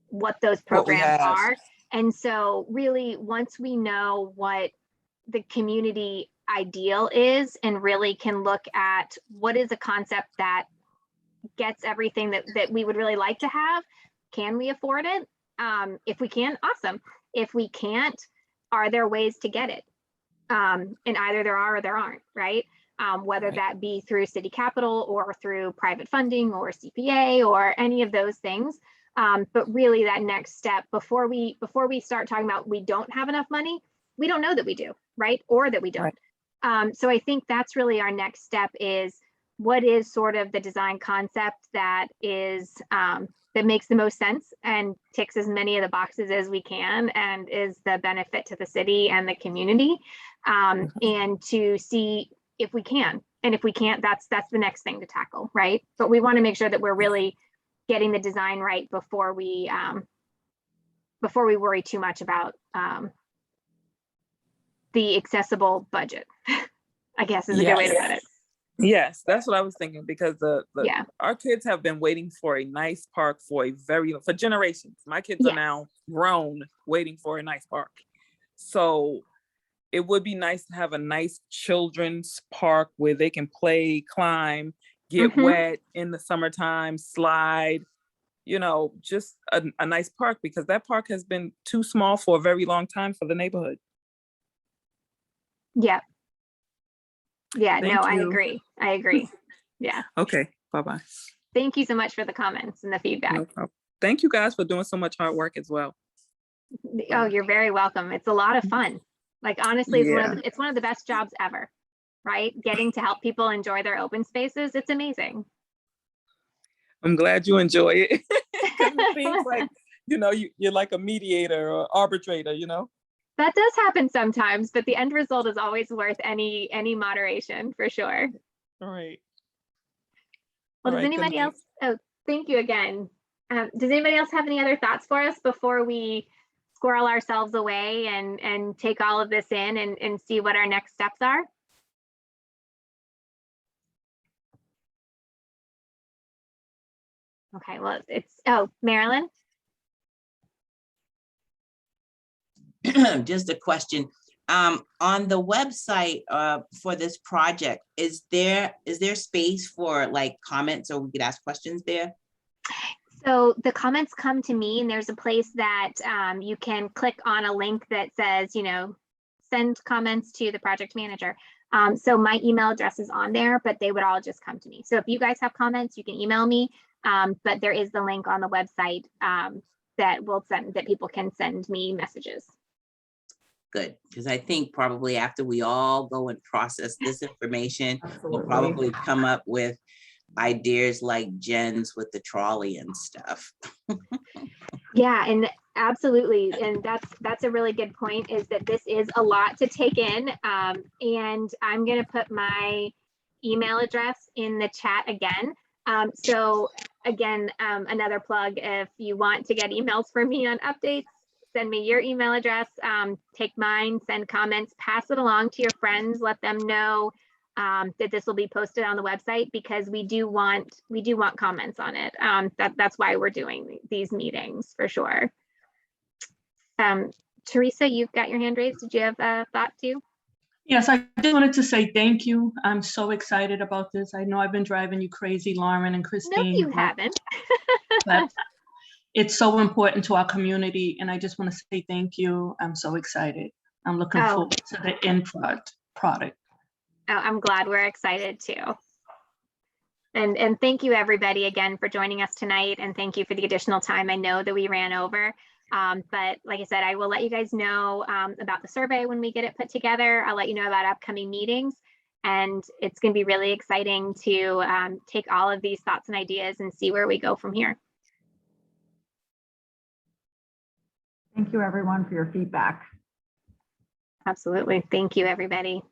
what those programs are. And so really, once we know what the community ideal is and really can look at what is a concept that gets everything that we would really like to have, can we afford it? If we can, awesome. If we can't, are there ways to get it? And either there are or there aren't, right? Whether that be through city capital or through private funding or CPA or any of those things. But really that next step, before we start talking about we don't have enough money, we don't know that we do, right? Or that we don't. Right. So I think that's really our next step, is what is sort of the design concept that is that makes the most sense and ticks as many of the boxes as we can and is the benefit to the city and the community, and to see if we can. And if we can't, that's the next thing to tackle, right? But we want to make sure that we're really getting the design right before we worry too much about the accessible budget, I guess is a good way to put it. Yes, that's what I was thinking, because our kids have been waiting for a nice park for generations. My kids are now grown, waiting for a nice park. So it would be nice to have a nice children's park where they can play, climb, get wet in the summertime, slide, just a nice park, because that park has been too small for a very long time for the neighborhood. Yeah. Yeah, Thank no, I you. agree. Yeah. Okay, bye-bye. Thank you so much for the comments and the feedback. No problem. Thank you guys for doing so much hard work as well. Oh, you're very welcome. It's a lot of fun. Like, honestly, it's one of the best jobs ever, right? Getting to help people enjoy their open spaces. It's amazing. I'm glad you enjoy it. It seems like, you're like a mediator or arbitrator, That does happen sometimes, but the end result is always worth any moderation, for sure. All right. Well, does anybody else? Oh, thank you again. Does anybody else have any other thoughts for us before we squirrel ourselves away and take all of this in and see what our next steps are? Okay, well, Marilyn? Just a question. On the website for this project, is there space for like comments, or we could ask questions there? So the comments come to me, and there's a place that you can click on a link that says, send comments to the project manager. So my email address is on there, but they would all just come to me. So if you guys have comments, you can email me. But there is the link on the website that people can send me messages. Good, because I think probably after we all go and process this information, we'll Absolutely. probably come up with ideas like Jen's with the trolley and stuff. Yeah, and absolutely. And that's a really good point, is that this is a lot to take in. And I'm going to put my email address in the chat again. So again, another plug, if you want to get emails from me on updates, send me your email address, take mine, send comments, pass it along to your friends, let them know that this will be posted on the website, because we do want comments on it. That's why we're doing these meetings for sure. Teresa, you've got your hand raised. Did you have a thought too? Yes, I just wanted to say thank you. I'm so excited about this. I know I've been driving you crazy, Lauren and Christine. No, you haven't. But it's so important to our community, and I just want to say thank you. I'm so excited. I'm looking forward to the end product. Oh, I'm glad we're excited too. And thank you everybody again for joining us tonight, and thank you for the additional time. I know that we ran over, but like I said, I will let you guys know about the survey when we get it put together. I'll let you know about upcoming meetings, and it's going to be really exciting to take all of these thoughts and ideas and see where we go from here. Thank you, everyone, for your feedback. Absolutely. Thank you, everybody.